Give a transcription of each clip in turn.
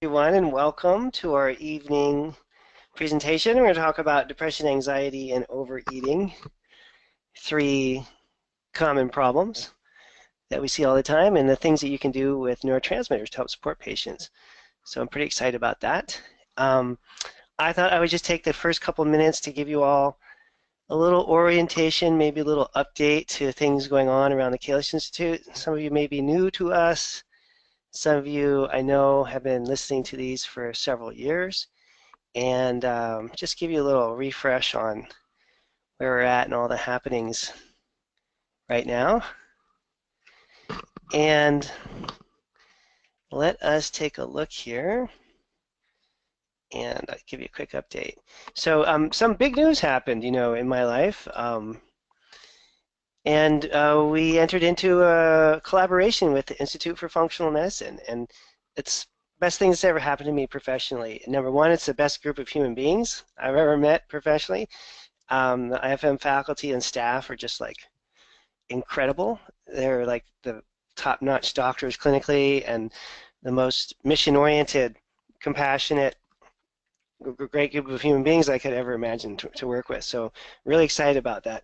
Everyone, and welcome to our evening presentation. We're going to talk about depression, anxiety, and overeating, three common problems that we see all the time, and the things that you can do with neurotransmitters to help support patients. So I'm pretty excited about that. Um, I thought I would just take the first couple minutes to give you all a little orientation, maybe a little update to things going on around the Kalish Institute. Some of you may be new to us. Some of you I know have been listening to these for several years. And just give you a little refresh on where we're at and all the happenings right now. And let us take a look here, and I'll give you a quick update. So some big news happened, in my life. And we entered into a collaboration with the Institute for Functional Medicine, and it's the best thing that's ever happened to me professionally. Number one, it's the best group of human beings I've ever met professionally. The IFM faculty and staff are just like incredible. They're like the top-notch doctors clinically and the most mission-oriented, compassionate, great group of human beings I could ever imagine to work with. So really excited about that.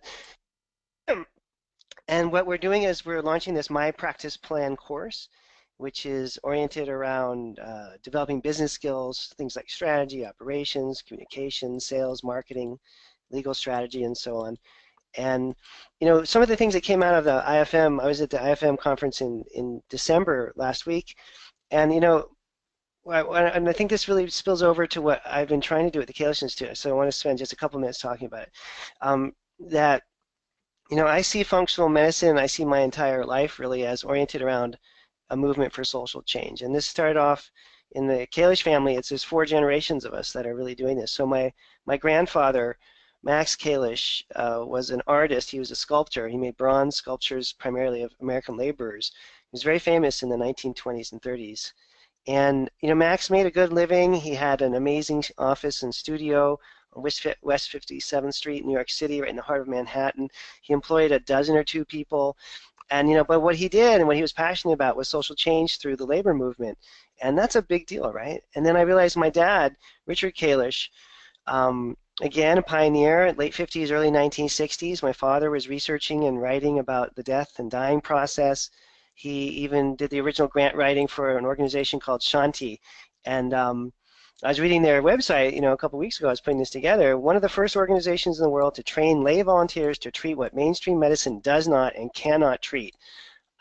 And what we're doing is we're launching this My Practice Plan course, which is oriented around developing business skills, things like strategy, operations, communication, sales, marketing, legal strategy, and so on. And some of the things that came out of the IFM, I was at the IFM conference in December last week, and and I think this really spills over to what I've been trying to do at the Kalish Institute. So I want to spend just a couple minutes talking about it. That I see functional medicine, I see my entire life really as oriented around a movement for social change. And this started off in the Kalish family. There's 4 generations of us that are really doing this. So my grandfather, Max Kalish, was an artist. He was a sculptor. He made bronze sculptures primarily of American laborers. He was very famous in the 1920s and 30s. And Max made a good living. He had an amazing office and studio on West 57th Street, New York City, right in the heart of Manhattan. He employed a dozen or two people. And but what he did and what he was passionate about was social change through the labor movement. And that's a big deal, right? And then I realized my dad, Richard Kalish, again, a pioneer, late 50s, early 1960s. My father was researching and writing about the death and dying process. He even did the original grant writing for an organization called Shanti. And I was reading their website, a couple weeks ago. I was putting this together. One of the first organizations in the world to train lay volunteers to treat what mainstream medicine does not and cannot treat: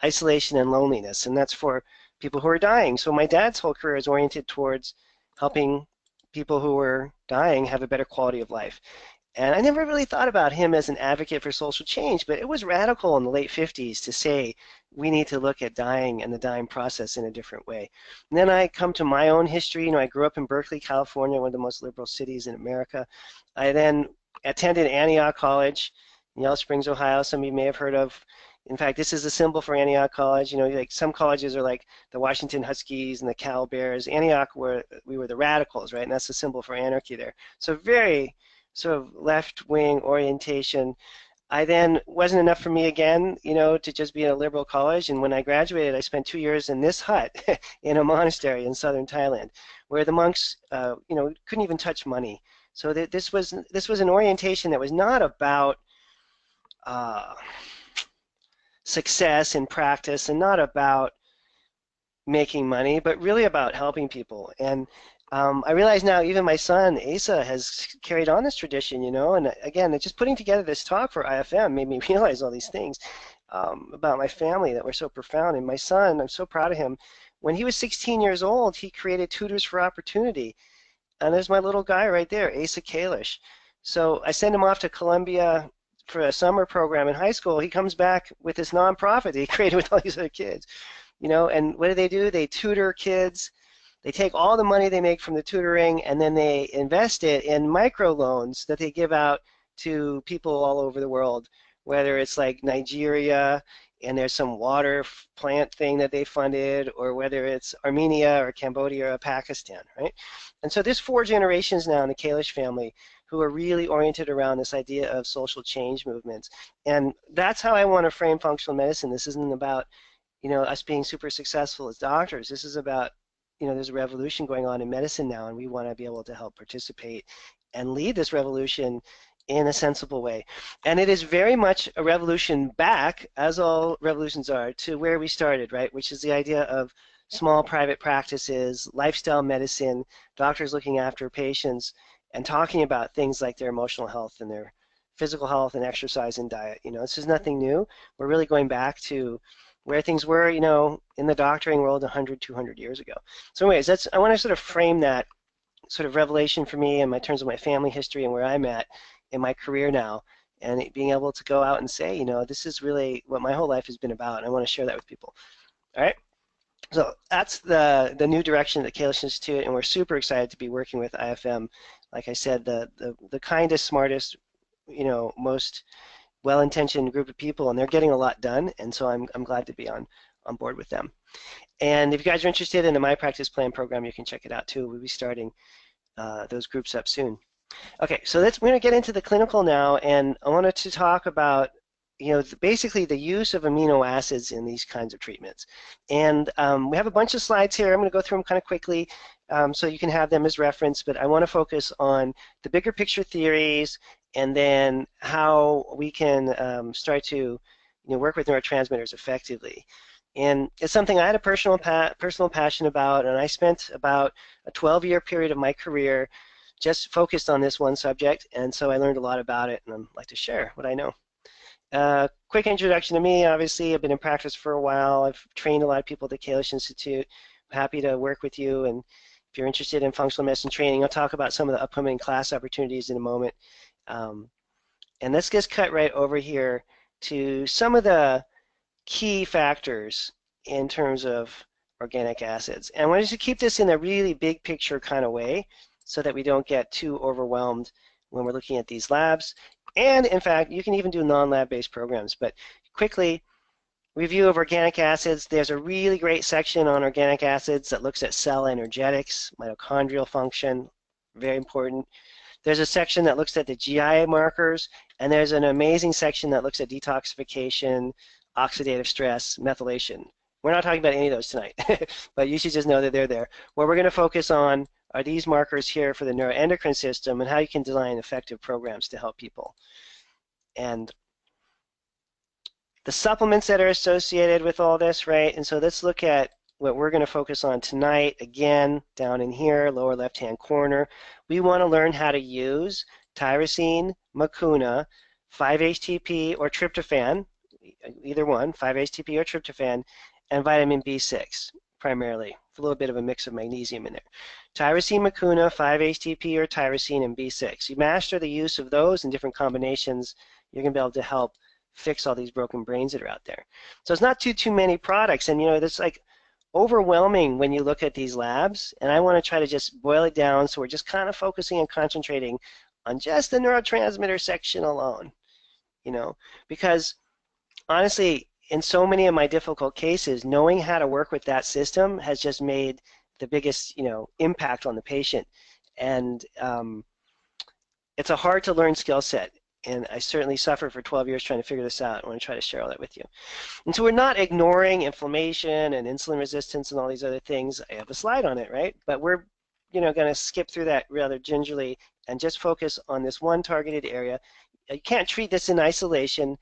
isolation and loneliness. And that's for people who are dying. So my dad's whole career is oriented towards helping people who were dying have a better quality of life. And I never really thought about him as an advocate for social change, but it was radical in the late 50s to say we need to look at dying and the dying process in a different way. And then I come to my own history. I grew up in Berkeley, California, one of the most liberal cities in America. I then attended Antioch College in Yellow Springs, Ohio. Some of you may have heard of. In fact, this is the symbol for Antioch College. Like some colleges are like the Washington Huskies and the Cal Bears. Antioch, we were the radicals, right? And that's the symbol for anarchy there. So very sort of left-wing orientation. I then wasn't enough for me again, to just be in a liberal college. And when I graduated, I spent 2 years in this hut in a monastery in southern Thailand, where the monks, couldn't even touch money. So this was an orientation that was not about success in practice and not about making money, but really about helping people. And I realize now even my son, Asa, has carried on this tradition, and again, just putting together this talk for IFM made me realize all these things about my family that were so profound. And my son, I'm so proud of him. When he was 16 years old, he created Tutors for Opportunity. And there's my little guy right there, Asa Kalish. So I send him off to Columbia for a summer program in high school. He comes back with this nonprofit that he created with all these other kids, and what do? They tutor kids. They take all the money they make from the tutoring and then they invest it in microloans that they give out to people all over the world, whether it's like Nigeria and there's some water plant thing that they funded, or whether it's Armenia or Cambodia or Pakistan, right? And so there's 4 generations now in the Kalish family who are really oriented around this idea of social change movements. And that's how I want to frame functional medicine. This isn't about us being super successful as doctors. This is about there's a revolution going on in medicine now, and we want to be able to help participate and lead this revolution in a sensible way. And it is very much a revolution back, as all revolutions are, to where we started, right? Which is the idea of small private practices, lifestyle medicine, doctors looking after patients and talking about things like their emotional health and their physical health and exercise and diet. This is nothing new. We're really going back to where things were, in the doctoring world 100, 200 years ago. So anyways, I want to sort of frame that sort of revelation for me in terms of my family history and where I'm at in my career now, and being able to go out and say, this is really what my whole life has been about, and I want to share that with people. All right? So that's the new direction at the Kalish Institute, and we're super excited to be working with IFM. Like I said, the kindest, smartest, most well-intentioned group of people, and they're getting a lot done, and so I'm glad to be on board with them. And if you guys are interested in the My Practice Plan program, you can check it out too. We'll be starting those groups up soon. Okay, so we're going to get into the clinical now, and I wanted to talk about basically the use of amino acids in these kinds of treatments. And we have a bunch of slides here. I'm going to go through them kind of quickly so you can have them as reference, but I want to focus on the bigger picture theories and then how we can start to work with neurotransmitters effectively. And it's something I had a personal passion about, and I spent about a 12-year period of my career just focused on this one subject, and so I learned a lot about it, and I'd like to share what I know. Quick introduction to me. Obviously, I've been in practice for a while. I've trained a lot of people at the Kalish Institute. I'm happy to work with you, and if you're interested in functional medicine training, I'll talk about some of the upcoming class opportunities in a moment. And let's just cut right over here to some of the key factors in terms of organic acids. And I want to keep this in a really big picture kind of way so that we don't get too overwhelmed when we're looking at these labs. And in fact, you can even do non-lab based programs. But quickly, review of organic acids. There's a really great section on organic acids that looks at cell energetics, mitochondrial function, very important. There's a section that looks at the GI markers, and there's an amazing section that looks at detoxification, oxidative stress, methylation. We're not talking about any of those tonight, but you should just know that they're there. What we're going to focus on are these markers here for the neuroendocrine system and how you can design effective programs to help people. And the supplements that are associated with all this, right? And so let's look at what we're going to focus on tonight. Again, down in here, lower left-hand corner, we want to learn how to use tyrosine, mucuna, 5-HTP or tryptophan, either one, 5-HTP or tryptophan, and vitamin B6 primarily, with a little bit of a mix of magnesium in there. Tyrosine, mucuna, 5-HTP or tyrosine, and B6. You master the use of those in different combinations, you're going to be able to help fix all these broken brains that are out there. So it's not too many products, and it's like overwhelming when you look at these labs, and I want to try to just boil it down so we're just kind of focusing and concentrating on just the neurotransmitter section alone, because honestly, in so many of my difficult cases, knowing how to work with that system has just made the biggest, impact on the patient. And it's a hard to learn skill set. And I certainly suffered for 12 years trying to figure this out. I want to try to share all that with you. And so we're not ignoring inflammation and insulin resistance and all these other things. I have a slide on it, right? But we're, going to skip through that rather gingerly and just focus on this one targeted area. You can't treat this in isolation,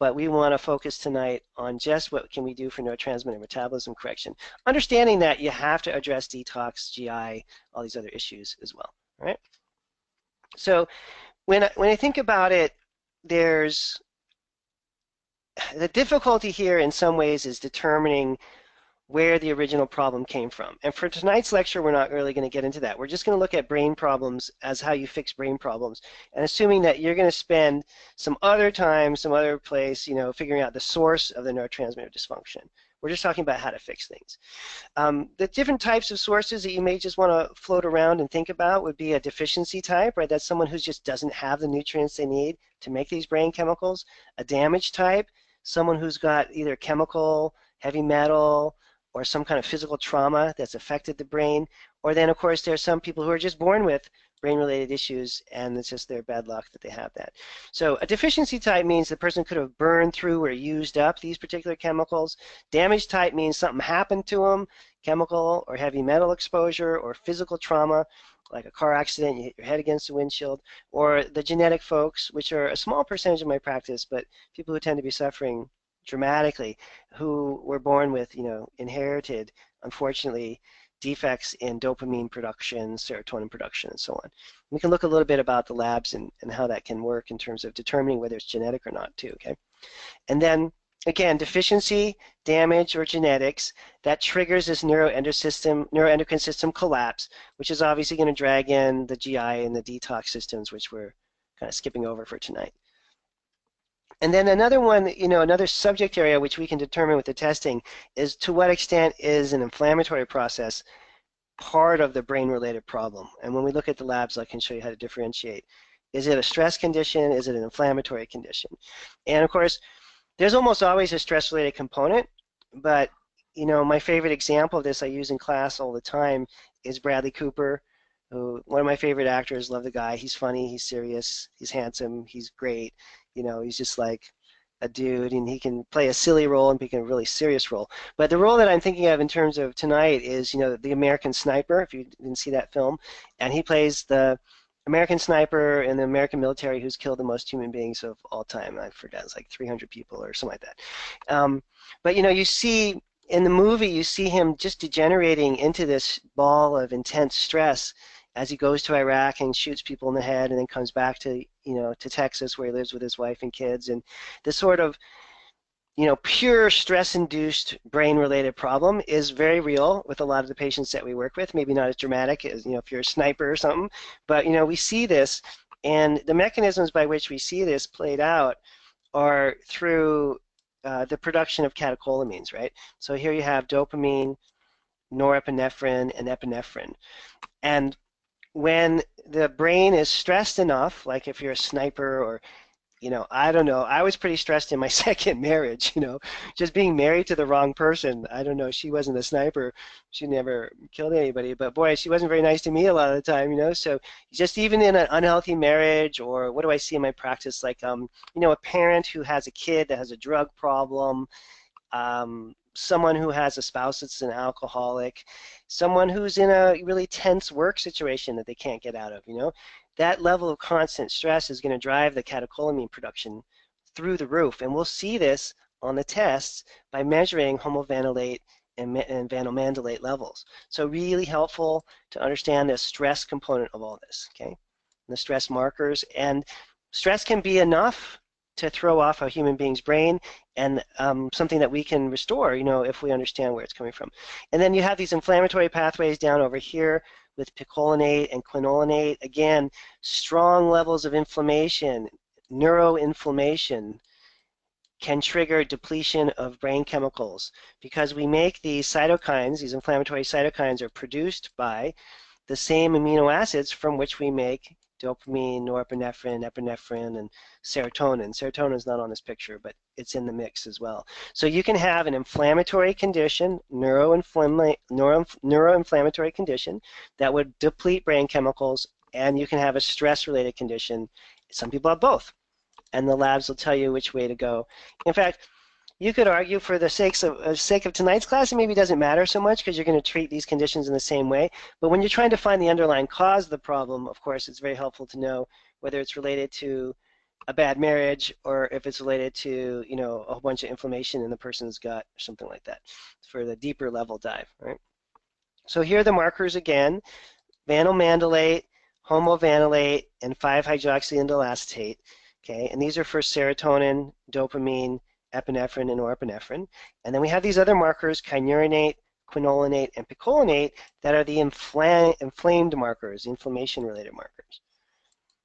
but we want to focus tonight on just what can we do for neurotransmitter metabolism correction, understanding that you have to address detox, GI, all these other issues as well, right? So when I think about it, there's the difficulty here in some ways is determining where the original problem came from. And for tonight's lecture, we're not really going to get into that. We're just going to look at brain problems as how you fix brain problems, and assuming that you're going to spend some other time, some other place, figuring out the source of the neurotransmitter dysfunction. We're just talking about how to fix things. The different types of sources that you may just want to float around and think about would be a deficiency type, right? That's someone who just doesn't have the nutrients they need to make these brain chemicals. A damage type, someone who's got either chemical, heavy metal, or some kind of physical trauma that's affected the brain. Or then, of course, there's some people who are just born with brain-related issues, and it's just their bad luck that they have that. So a deficiency type means the person could have burned through or used up these particular chemicals. Damage type means something happened to them, chemical or heavy metal exposure or physical trauma, like a car accident, you hit your head against the windshield, or the genetic folks, which are a small percentage of my practice, but people who tend to be suffering dramatically, who were born with, inherited, unfortunately, defects in dopamine production, serotonin production, and so on. We can look a little bit about the labs and how that can work in terms of determining whether it's genetic or not too, okay? And then, again, deficiency, damage, or genetics, that triggers this neuroendocrine system collapse, which is obviously going to drag in the GI and the detox systems, which we're kind of skipping over for tonight. And then another one, another subject area which we can determine with the testing is to what extent is an inflammatory process part of the brain-related problem. And when we look at the labs, I can show you how to differentiate. Is it a stress condition? Is it an inflammatory condition? And of course, there's almost always a stress-related component, but my favorite example of this I use in class all the time is Bradley Cooper, who one of my favorite actors. Love the guy. He's funny, he's serious, he's handsome, he's great. He's just like a dude, and he can play a silly role and become a really serious role. But the role that I'm thinking of in terms of tonight is, the American Sniper, if you didn't see that film, and he plays the American sniper in the American military who's killed the most human beings of all time. I forget, it's like 300 people or something like that. But you see in the movie, you see him just degenerating into this ball of intense stress as he goes to Iraq and shoots people in the head, and then comes back to to Texas, where he lives with his wife and kids. And this sort of pure stress-induced brain-related problem is very real with a lot of the patients that we work with. Maybe not as dramatic as if you're a sniper or something, but we see this, and the mechanisms by which we see this played out are through the production of catecholamines, right? So here you have dopamine, norepinephrine, and epinephrine, and when the brain is stressed enough, like if you're a sniper or I don't know. I was pretty stressed in my second marriage, just being married to the wrong person. I don't know. She wasn't a sniper. She never killed anybody. But boy, she wasn't very nice to me a lot of the time, So just even in an unhealthy marriage, or what do I see in my practice? Like, a parent who has a kid that has a drug problem, someone who has a spouse that's an alcoholic, someone who's in a really tense work situation that they can't get out of, That level of constant stress is going to drive the catecholamine production through the roof. And we'll see this on the tests by measuring homovanillate and vanilmandulate levels. So really helpful to understand the stress component of all this, okay? And the stress markers. And stress can be enough to throw off a human being's brain, and something that we can restore, if we understand where it's coming from. And then you have these inflammatory pathways down over here with picolinate and quinolinate. Again, strong levels of inflammation, neuroinflammation, can trigger depletion of brain chemicals, because we make these cytokines, these inflammatory cytokines are produced by the same amino acids from which we make dopamine, norepinephrine, epinephrine, and serotonin. Serotonin is not on this picture, but it's in the mix as well. So you can have an inflammatory condition, neuroinflammatory condition that would deplete brain chemicals, and you can have a stress-related condition. Some people have both, and the labs will tell you which way to go. In fact, you could argue, for the sake of tonight's class, it maybe doesn't matter so much because you're going to treat these conditions in the same way. But when you're trying to find the underlying cause of the problem, of course, it's very helpful to know whether it's related to a bad marriage or if it's related to, a whole bunch of inflammation in the person's gut or something like that, for the deeper level dive, right? So here are the markers again: vanilmandulate, homovanillate, and 5-hydroxyindoacetate. Okay, and these are for serotonin, dopamine, epinephrine, and norepinephrine. And then we have these other markers, kynurenate, quinolinate, and picolinate, that are the inflamed markers, inflammation-related markers.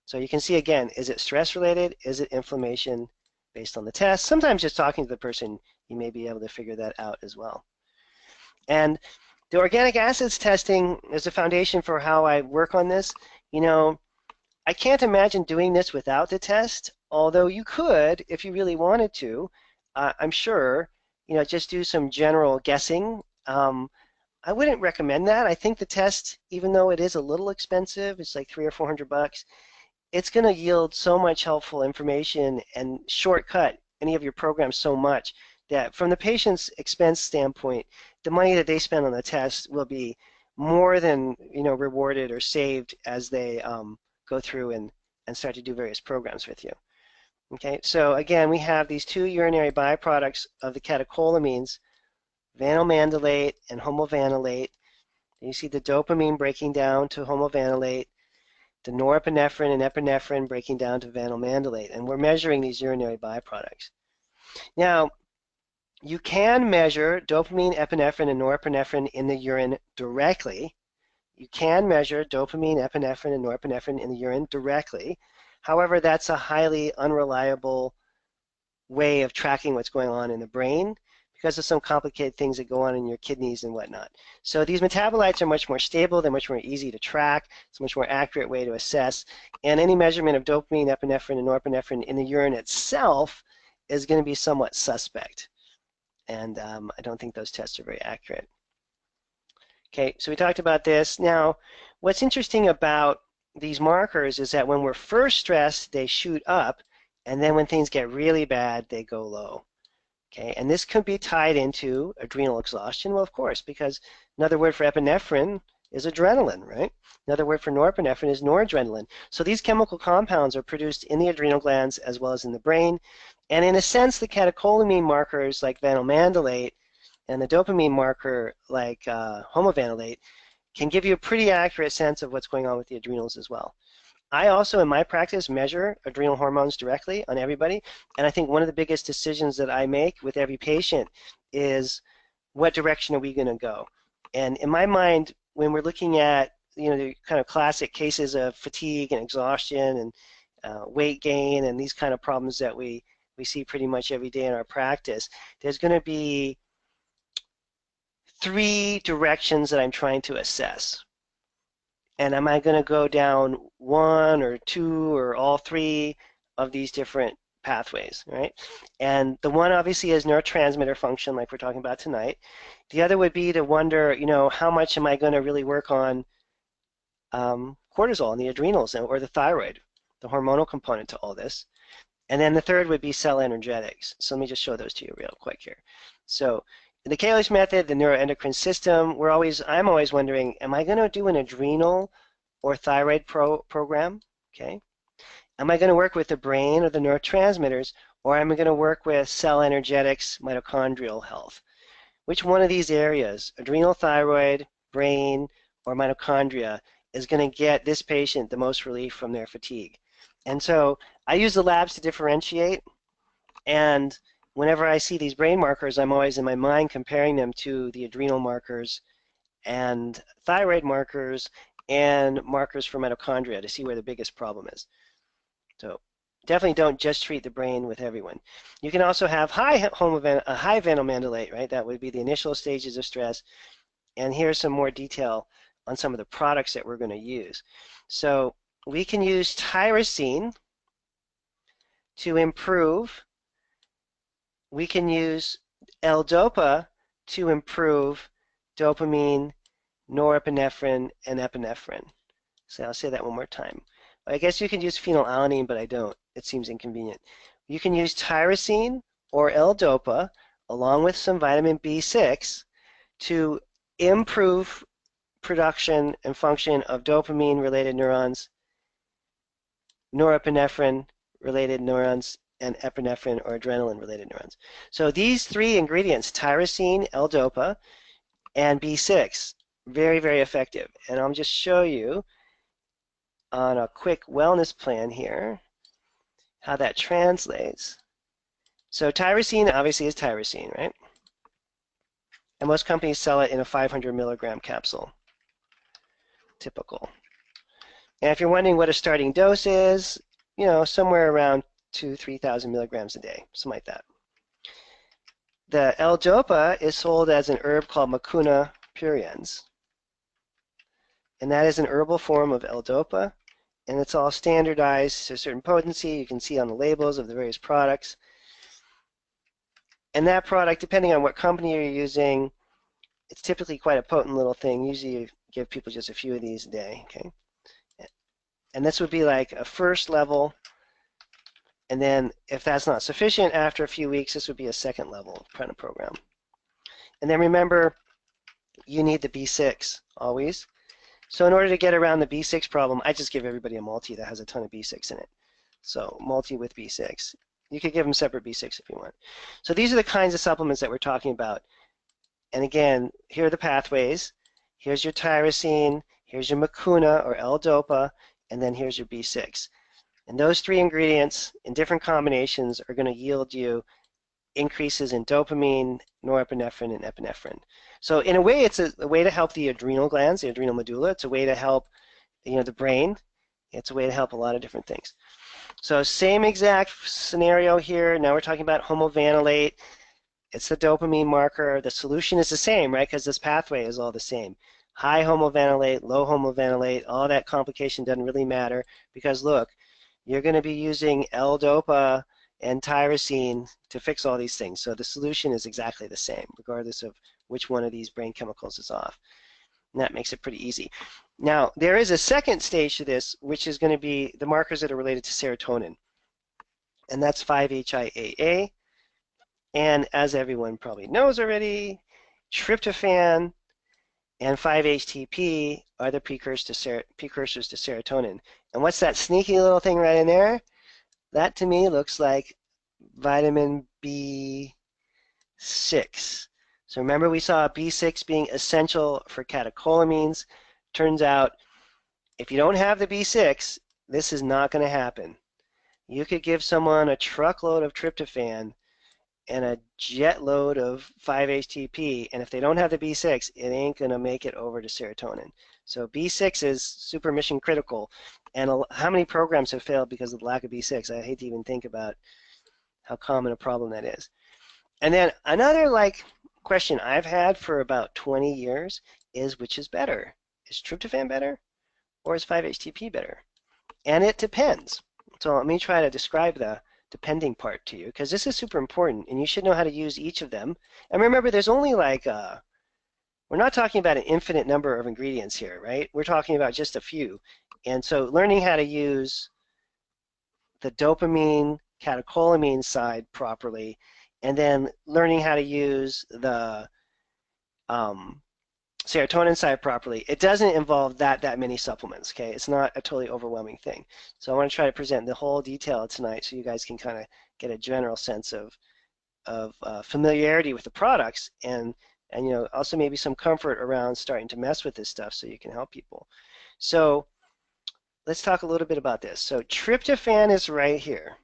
So you can see again, is it stress-related? Is it inflammation? Based on the test. Sometimes just talking to the person, you may be able to figure that out as well. And the organic acids testing is the foundation for how I work on this. I can't imagine doing this without the test, although you could if you really wanted to. I'm sure, just do some general guessing I wouldn't recommend that. I think the test, even though it is a little expensive, it's like 300 or 400 bucks, it's going to yield so much helpful information and shortcut any of your programs so much that from the patient's expense standpoint, the money that they spend on the test will be more than rewarded or saved as they go through and start to do various programs with you. Okay, so again, we have these two urinary byproducts of the catecholamines, vanilmandelate and homovanillate. You see the dopamine breaking down to homovanillate, the norepinephrine and epinephrine breaking down to vanilmandelate, and we're measuring these urinary byproducts. Now, you can measure dopamine, epinephrine, and norepinephrine in the urine directly. You can measure dopamine, epinephrine, and norepinephrine in the urine directly. However, that's a highly unreliable way of tracking what's going on in the brain because of some complicated things that go on in your kidneys and whatnot. So these metabolites are much more stable, they're much more easy to track, it's a much more accurate way to assess, and any measurement of dopamine, epinephrine, and norepinephrine in the urine itself is going to be somewhat suspect. And I don't think those tests are very accurate. Okay, so we talked about this. Now, what's interesting about these markers is that when we're first stressed, they shoot up, and then when things get really bad, they go low. Okay, and this could be tied into adrenal exhaustion. Well, of course, because another word for epinephrine is adrenaline, right? Another word for norepinephrine is noradrenaline. So these chemical compounds are produced in the adrenal glands as well as in the brain. And in a sense, the catecholamine markers like vanilmandelate and the dopamine marker like homovanillate can give you a pretty accurate sense of what's going on with the adrenals as well. I also, in my practice, measure adrenal hormones directly on everybody, and I think one of the biggest decisions that I make with every patient is what direction are we going to go? And in my mind, when we're looking at the kind of classic cases of fatigue and exhaustion and weight gain and these kind of problems that we see pretty much every day in our practice, there's going to be three directions that I'm trying to assess. And am I going to go down one or two or all three of these different pathways, right? And the one obviously is neurotransmitter function, like we're talking about tonight. The other would be to wonder, how much am I going to really work on cortisol in the adrenals or the thyroid, the hormonal component to all this. And then the third would be cell energetics. So let me just show those to you real quick here. So in the Kalish method, the neuroendocrine system, I'm always wondering, am I going to do an adrenal or thyroid program? Okay. Am I going to work with the brain or the neurotransmitters, or am I going to work with cell energetics, mitochondrial health? Which one of these areas, adrenal, thyroid, brain, or mitochondria, is going to get this patient the most relief from their fatigue? And so I use the labs to differentiate, and whenever I see these brain markers, I'm always in my mind comparing them to the adrenal markers and thyroid markers and markers for mitochondria to see where the biggest problem is. So definitely don't just treat the brain with everyone. You can also have high vanilmandelate, right? That would be the initial stages of stress. And here's some more detail on some of the products that we're going to use. So we can use tyrosine to improve. We can use L-DOPA to improve dopamine, norepinephrine, and epinephrine. So I'll say that one more time. I guess you can use phenylalanine, but I don't. It seems inconvenient. You can use tyrosine or L-DOPA along with some vitamin B6 to improve production and function of dopamine-related neurons, norepinephrine-related neurons, and epinephrine or adrenaline-related neurons. So these three ingredients, tyrosine, L-DOPA, and B6, very, very effective. And I'll just show you on a quick wellness plan here how that translates. So tyrosine obviously is tyrosine, right? And most companies sell it in a 500 milligram capsule, typical. And if you're wondering what a starting dose is, somewhere around 2,000 to 3,000 milligrams a day, something like that. The L-DOPA is sold as an herb called Mucuna pruriens. And that is an herbal form of L-DOPA, and it's all standardized to a certain potency. You can see on the labels of the various products. And that product, depending on what company you're using, It's typically quite a potent little thing. Usually you give people just a few of these a day, okay? And this would be like a first level, and then if that's not sufficient after a few weeks, this would be a second level kind of program. And then remember, you need the B6 always. So in order to get around the B6 problem, I just give everybody a multi that has a ton of B6 in it. So multi with B6. You could give them separate B6 if you want. So these are the kinds of supplements that we're talking about. And again, here are the pathways. Here's your tyrosine, here's your mucuna or L-DOPA, and then here's your B6. And those three ingredients in different combinations are going to yield you increases in dopamine, norepinephrine, and epinephrine. So in a way, it's a way to help the adrenal glands, the adrenal medulla. It's a way to help, the brain. It's a way to help a lot of different things. So same exact scenario here. Now we're talking about homovanillate. It's the dopamine marker. The solution is the same, right? Because this pathway is all the same. High homovanillate, low homovanillate, all that complication doesn't really matter because look, you're going to be using L-DOPA and tyrosine to fix all these things. So the solution is exactly the same, regardless of which one of these brain chemicals is off. And that makes it pretty easy. Now, there is a second stage to this, which is going to be the markers that are related to serotonin. And that's 5-HIAA. And as everyone probably knows already, tryptophan and 5-HTP are the precursors to serotonin. And what's that sneaky little thing right in there? That to me looks like vitamin B6. So remember we saw B6 being essential for catecholamines. Turns out if you don't have the B6, this is not going to happen. You could give someone a truckload of tryptophan and a jet load of 5-HTP, and if they don't have the B6, it ain't going to make it over to serotonin. So B6 is super mission critical, and how many programs have failed because of the lack of B6? I hate to even think about how common a problem that is. And then another question I've had for about 20 years is which is better? Is tryptophan better or is 5-HTP better? And it depends. So let me try to describe the depending part to you because this is super important and you should know how to use each of them. And remember, there's only we're not talking about an infinite number of ingredients here, right? We're talking about just a few. And so learning how to use the dopamine, catecholamine side properly, and then learning how to use the serotonin side properly, it doesn't involve that many supplements, okay? It's not a totally overwhelming thing. So I want to try to present the whole detail tonight so you guys can kind of get a general sense of familiarity with the products and also maybe some comfort around starting to mess with this stuff so you can help people. So let's talk a little bit about this. So tryptophan is right here.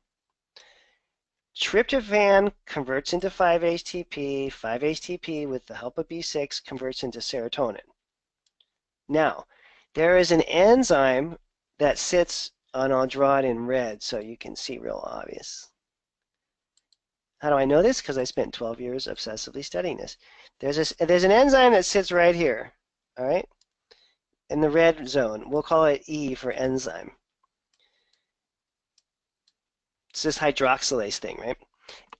Tryptophan converts into 5-HTP. 5-HTP, with the help of B6, converts into serotonin. Now, there is an enzyme that sits, and I'll draw it in red so you can see real obvious. How do I know this? Because I spent 12 years obsessively studying this. There's an enzyme that sits right here, all right, in the red zone. We'll call it E for enzyme. It's this hydroxylase thing, right?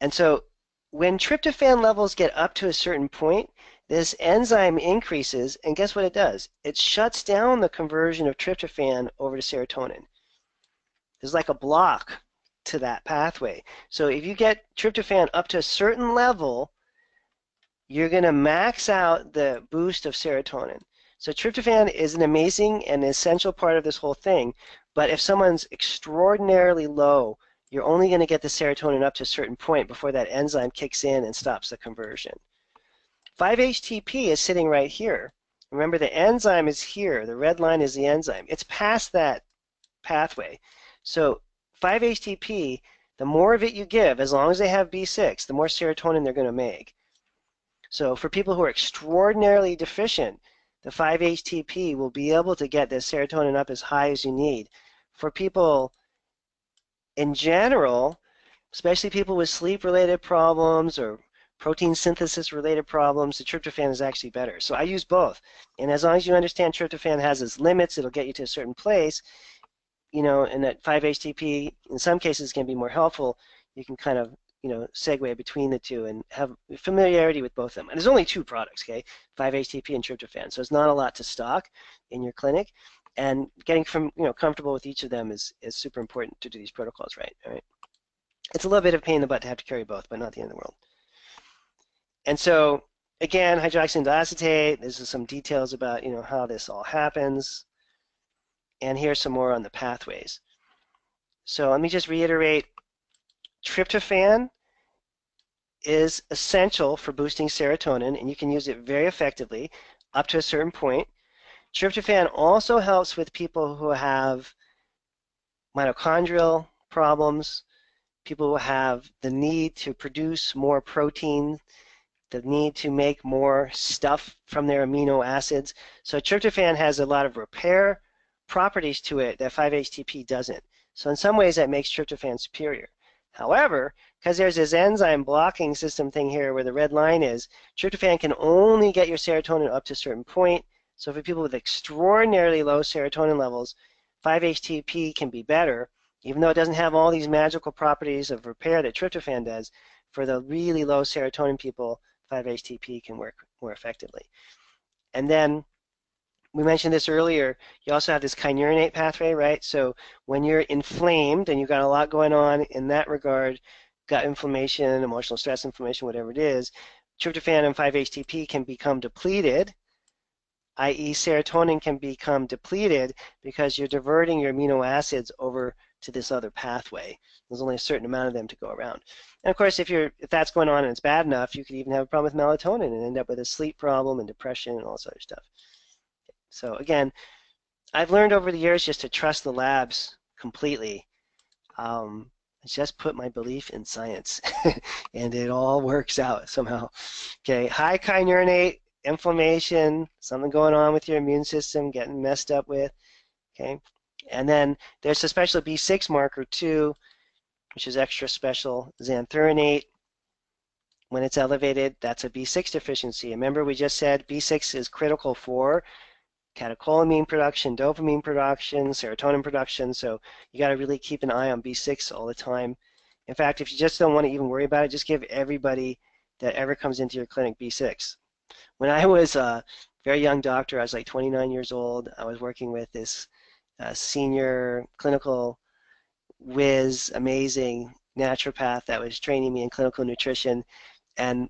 And so when tryptophan levels get up to a certain point, this enzyme increases, and guess what it does? It shuts down the conversion of tryptophan over to serotonin. There's like a block to that pathway. So if you get tryptophan up to a certain level, you're going to max out the boost of serotonin. So tryptophan is an amazing and essential part of this whole thing, but if someone's extraordinarily low, you're only going to get the serotonin up to a certain point before that enzyme kicks in and stops the conversion. 5-HTP is sitting right here. Remember, the enzyme is here. The red line is the enzyme. It's past that pathway. So 5-HTP, the more of it you give, as long as they have B6, the more serotonin they're going to make. So for people who are extraordinarily deficient, the 5-HTP will be able to get the serotonin up as high as you need. For people in general, especially people with sleep-related problems or protein synthesis-related problems, the tryptophan is actually better. So I use both. And as long as you understand tryptophan has its limits, it'll get you to a certain place, and that 5-HTP in some cases can be more helpful. You can kind of, segue between the two and have familiarity with both of them. And there's only two products, okay? 5-HTP and tryptophan. So it's not a lot to stock in your clinic. And getting comfortable with each of them is super important to do these protocols right. All right. It's a little bit of a pain in the butt to have to carry both, but not the end of the world. And so again, hydroxyindoacetate, this is some details about how this all happens. And here's some more on the pathways. So let me just reiterate, tryptophan is essential for boosting serotonin, and you can use it very effectively up to a certain point. Tryptophan also helps with people who have mitochondrial problems, people who have the need to produce more protein, the need to make more stuff from their amino acids. So tryptophan has a lot of repair properties to it that 5-HTP doesn't. So in some ways that makes tryptophan superior. However, because there's this enzyme blocking system thing here where the red line is, tryptophan can only get your serotonin up to a certain point. So for people with extraordinarily low serotonin levels, 5-HTP can be better, even though it doesn't have all these magical properties of repair that tryptophan does. For the really low serotonin people, 5-HTP can work more effectively. And then we mentioned this earlier, you also have this kynurenate pathway, right? So when you're inflamed and you've got a lot going on in that regard, gut inflammation, emotional stress inflammation, whatever it is, tryptophan and 5-HTP can become depleted, i.e. serotonin can become depleted because you're diverting your amino acids over to this other pathway. There's only a certain amount of them to go around. And of course, if that's going on and it's bad enough, you could even have a problem with melatonin and end up with a sleep problem and depression and all this other stuff. So again, I've learned over the years just to trust the labs completely. Just put my belief in science, and it all works out somehow. Okay, high kynurenate, inflammation, something going on with your immune system, getting messed up with. Okay, and then there's a special B6 marker too, which is extra special, xanthuronate. When it's elevated, that's a B6 deficiency. Remember, we just said B6 is critical for catecholamine production, dopamine production, serotonin production, so you got to really keep an eye on B6 all the time. In fact, if you just don't want to even worry about it, just give everybody that ever comes into your clinic B6. When I was a very young doctor, I was like 29 years old, I was working with this senior clinical whiz, amazing naturopath that was training me in clinical nutrition, and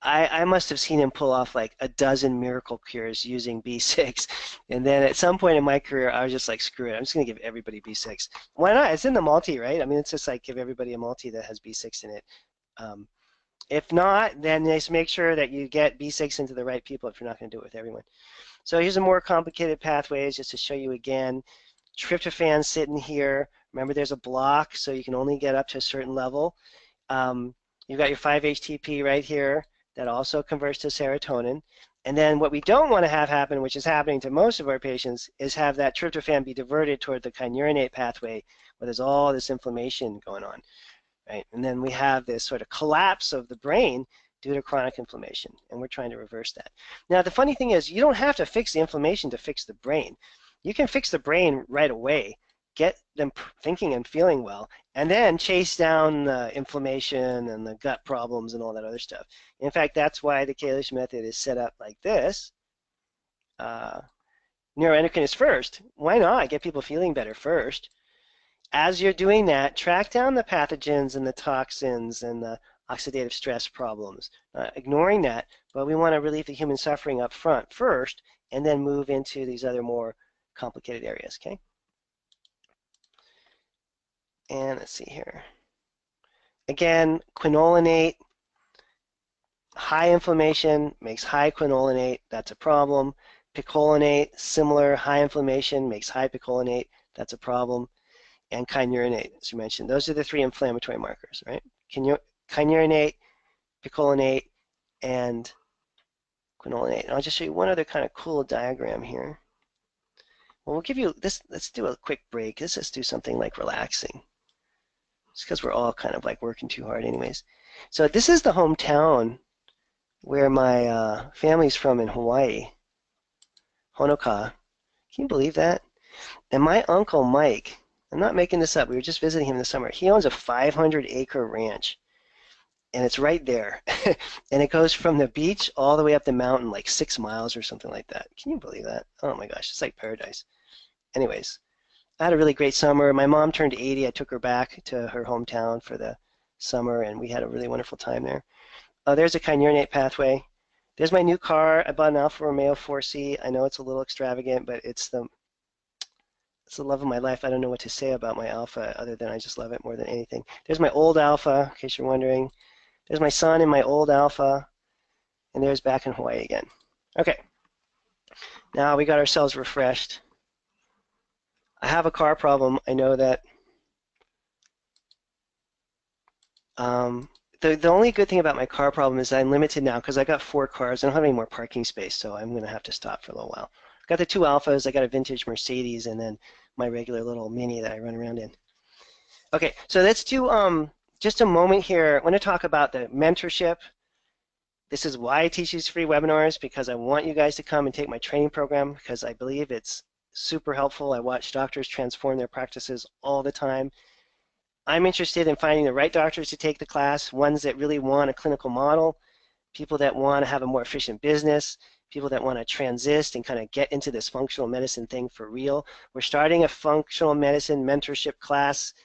I must have seen him pull off like a dozen miracle cures using B6. And then at some point in my career, I was just like, screw it, I'm just going to give everybody B6. Why not? It's in the multi, right? I mean, it's just like give everybody a multi that has B6 in it. If not, then just make sure that you get B6 into the right people if you're not going to do it with everyone. So here's a more complicated pathways just to show you again. Tryptophan sitting here. Remember, there's a block, so you can only get up to a certain level. You've got your 5-HTP right here. That also converts to serotonin. And then what we don't want to have happen, which is happening to most of our patients, is have that tryptophan be diverted toward the kynurenate pathway where there's all this inflammation going on, right? And then we have this sort of collapse of the brain due to chronic inflammation, and we're trying to reverse that. Now, the funny thing is you don't have to fix the inflammation to fix the brain. You can fix the brain right away, get them thinking and feeling well, and then chase down the inflammation and the gut problems and all that other stuff. In fact, that's why the Kalish method is set up like this. Neuroendocrine is first. Why not? Get people feeling better first. As you're doing that, track down the pathogens and the toxins and the oxidative stress problems. Ignoring that, but we want to relieve the human suffering up front first, and then move into these other more complicated areas, okay? And let's see here. Again, quinolinate, high inflammation makes high quinolinate, that's a problem. Picolinate, similar, high inflammation makes high picolinate, that's a problem. And kynurenate, as you mentioned. Those are the three inflammatory markers, right? Kynurenate, picolinate, and quinolinate. And I'll just show you one other kind of cool diagram here. Well, we'll give you this, let's do a quick break. Let's do something like relaxing. It's because we're all kind of like working too hard anyways. So this is the hometown where my family's from in Hawaii, Honoka. Can you believe that? And my uncle Mike, I'm not making this up, we were just visiting him this summer, he owns a 500-acre ranch. and it's right there. And it goes from the beach all the way up the mountain, like 6 miles or something like that. Can you believe that? Oh my gosh, it's like paradise. Anyways, I had a really great summer. My mom turned 80. I took her back to her hometown for the summer, and we had a really wonderful time there. There's a kynurenate pathway. There's my new car. I bought an Alfa Romeo 4C. I know it's a little extravagant, but it's the love of my life. I don't know what to say about my Alfa other than I just love it more than anything. There's my old Alfa, in case you're wondering. There's my son in my old Alfa, and there's back in Hawaii again. Okay, now we got ourselves refreshed. I have a car problem. I know that. The only good thing about my car problem is that I'm limited now because I got 4 cars. I don't have any more parking space, so I'm going to have to stop for a little while. I got the 2 Alphas. I got a vintage Mercedes, and then my regular little Mini that I run around in. Okay, so let's do just a moment here. I want to talk about the mentorship. This is why I teach these free webinars, because I want you guys to come and take my training program because I believe it's super helpful. I watch doctors transform their practices all the time. I'm interested in finding the right doctors to take the class, ones that really want a clinical model, people that want to have a more efficient business, people that want to transit and kind of get into this functional medicine thing for real. We're starting a functional medicine mentorship class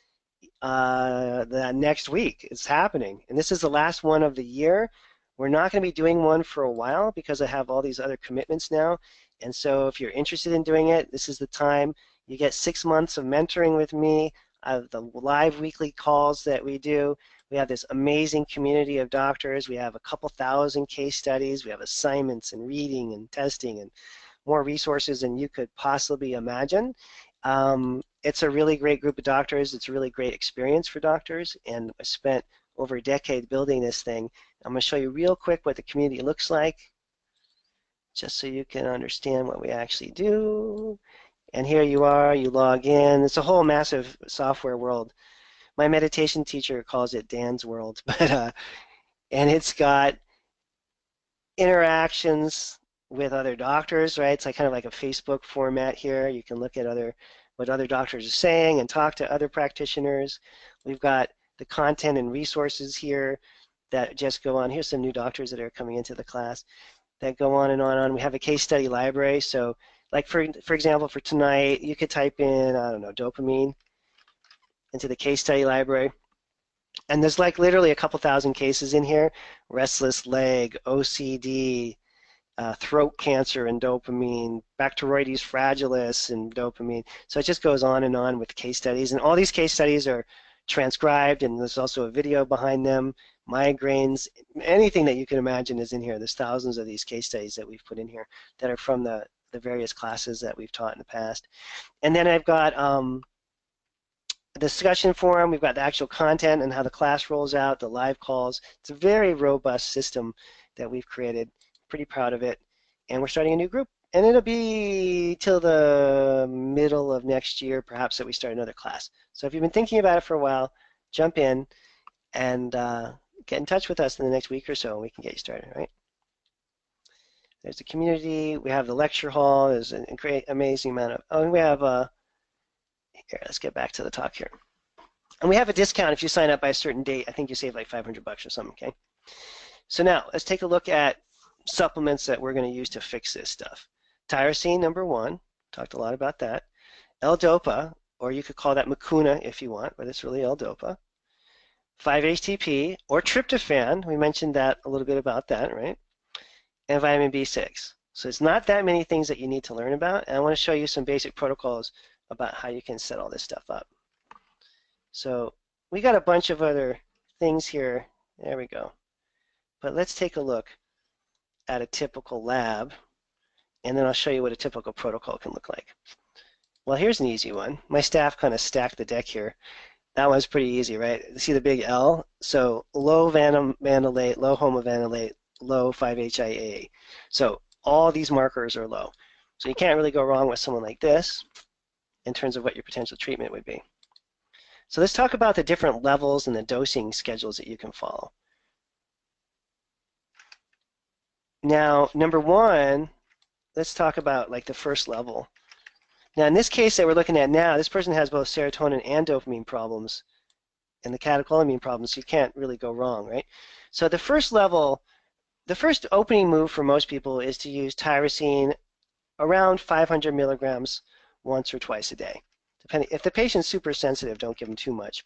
the next week. It's happening. And this is the last one of the year. We're not going to be doing one for a while because I have all these other commitments now. And so if you're interested in doing it, this is the time. You get 6 months of mentoring with me. The live weekly calls that we do. We have this amazing community of doctors. We have a couple thousand case studies. We have assignments and reading and testing and more resources than you could possibly imagine. It's a really great group of doctors. It's a really great experience for doctors, and I spent over a decade building this thing. I'm going to show you real quick what the community looks like, just so you can understand what we actually do. And here you are, you log in. It's a whole massive software world. My meditation teacher calls it Dan's world, but and it's got interactions with other doctors, right? It's like kind of like a Facebook format here. You can look at what other doctors are saying and talk to other practitioners. We've got the content and resources here that just go on. Here's some new doctors that are coming into the class that go on and on and on. We have a case study library. So like for example, for tonight, you could type in, I don't know, dopamine into the case study library. And there's like literally a couple thousand cases in here. Restless leg, OCD, throat cancer and dopamine, Bacteroides fragilis and dopamine. So it just goes on and on with case studies. And all these case studies are transcribed, and there's also a video behind them. Migraines, anything that you can imagine is in here. There's thousands of these case studies that we've put in here that are from the various classes that we've taught in the past. And then I've got the discussion forum. We've got the actual content and how the class rolls out, the live calls. It's a very robust system that we've created. Pretty proud of it. And we're starting a new group. And it'll be till the middle of next year, perhaps, that we start another class. So if you've been thinking about it for a while, jump in and get in touch with us in the next week or so, and we can get you started, right? There's the community. We have the lecture hall. There's a great, amazing amount of, oh, and we have, here, let's get back to the talk here. And we have a discount if you sign up by a certain date. I think you save like $500 or something, okay? So now, let's take a look at supplements that we're going to use to fix this stuff. Tyrosine, number 1. Talked a lot about that. L-Dopa, or you could call that Mucuna if you want, but it's really L-Dopa. 5-HTP, or tryptophan. We mentioned that a little bit about that, right? And vitamin B6. So it's not that many things that you need to learn about, and I want to show you some basic protocols about how you can set all this stuff up. So we got a bunch of other things here. There we go. But let's take a look at a typical lab, and then I'll show you what a typical protocol can look like. Well, here's an easy one. My staff kind of stacked the deck here. That one's pretty easy, right? See the big L? So low vanillate, low homovanillate, low 5-HIAA. So all these markers are low. So you can't really go wrong with someone like this in terms of what your potential treatment would be. So let's talk about the different levels and the dosing schedules that you can follow. Now, number 1, let's talk about like the first level. Now, in this case that we're looking at now, this person has both serotonin and dopamine problems, and the catecholamine problem, so you can't really go wrong, right? So the first level, the first opening move for most people is to use tyrosine around 500 milligrams once or twice a day. Depending, if the patient's super sensitive, don't give them too much,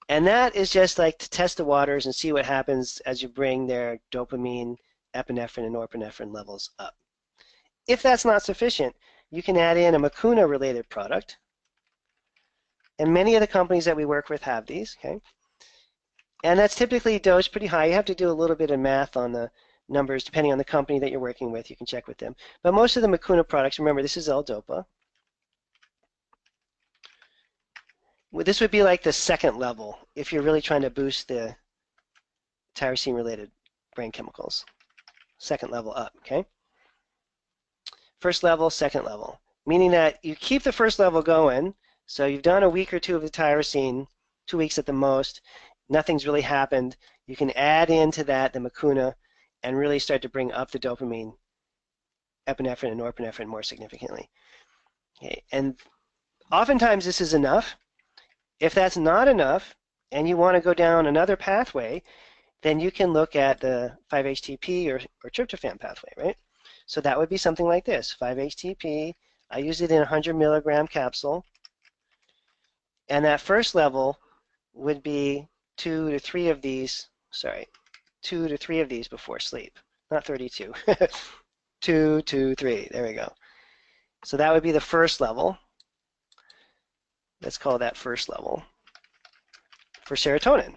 and that is just like to test the waters and see what happens as you bring their dopamine, epinephrine, and norepinephrine levels up. If that's not sufficient, you can add in a Mucuna-related product, and many of the companies that we work with have these, okay? And that's typically dosed pretty high. You have to do a little bit of math on the numbers depending on the company that you're working with. You can check with them. But most of the Mucuna products, remember, this is L-Dopa. This would be like the second level if you're really trying to boost the tyrosine-related brain chemicals. Second level up, okay? First level, second level, meaning that you keep the first level going, so you've done a week or two of the tyrosine, 2 weeks at the most, nothing's really happened. You can add into that the Mucuna and really start to bring up the dopamine, epinephrine, and norepinephrine more significantly. Okay, and oftentimes this is enough. If that's not enough and you want to go down another pathway, then you can look at the 5-HTP or tryptophan pathway, right? So that would be something like this, 5-HTP. I use it in a 100 milligram capsule. And that first level would be 2 to 3 of these, 2 to 3 of these before sleep, not 32. 2, 2, 3, there we go. So that would be the first level. Let's call that first level for serotonin.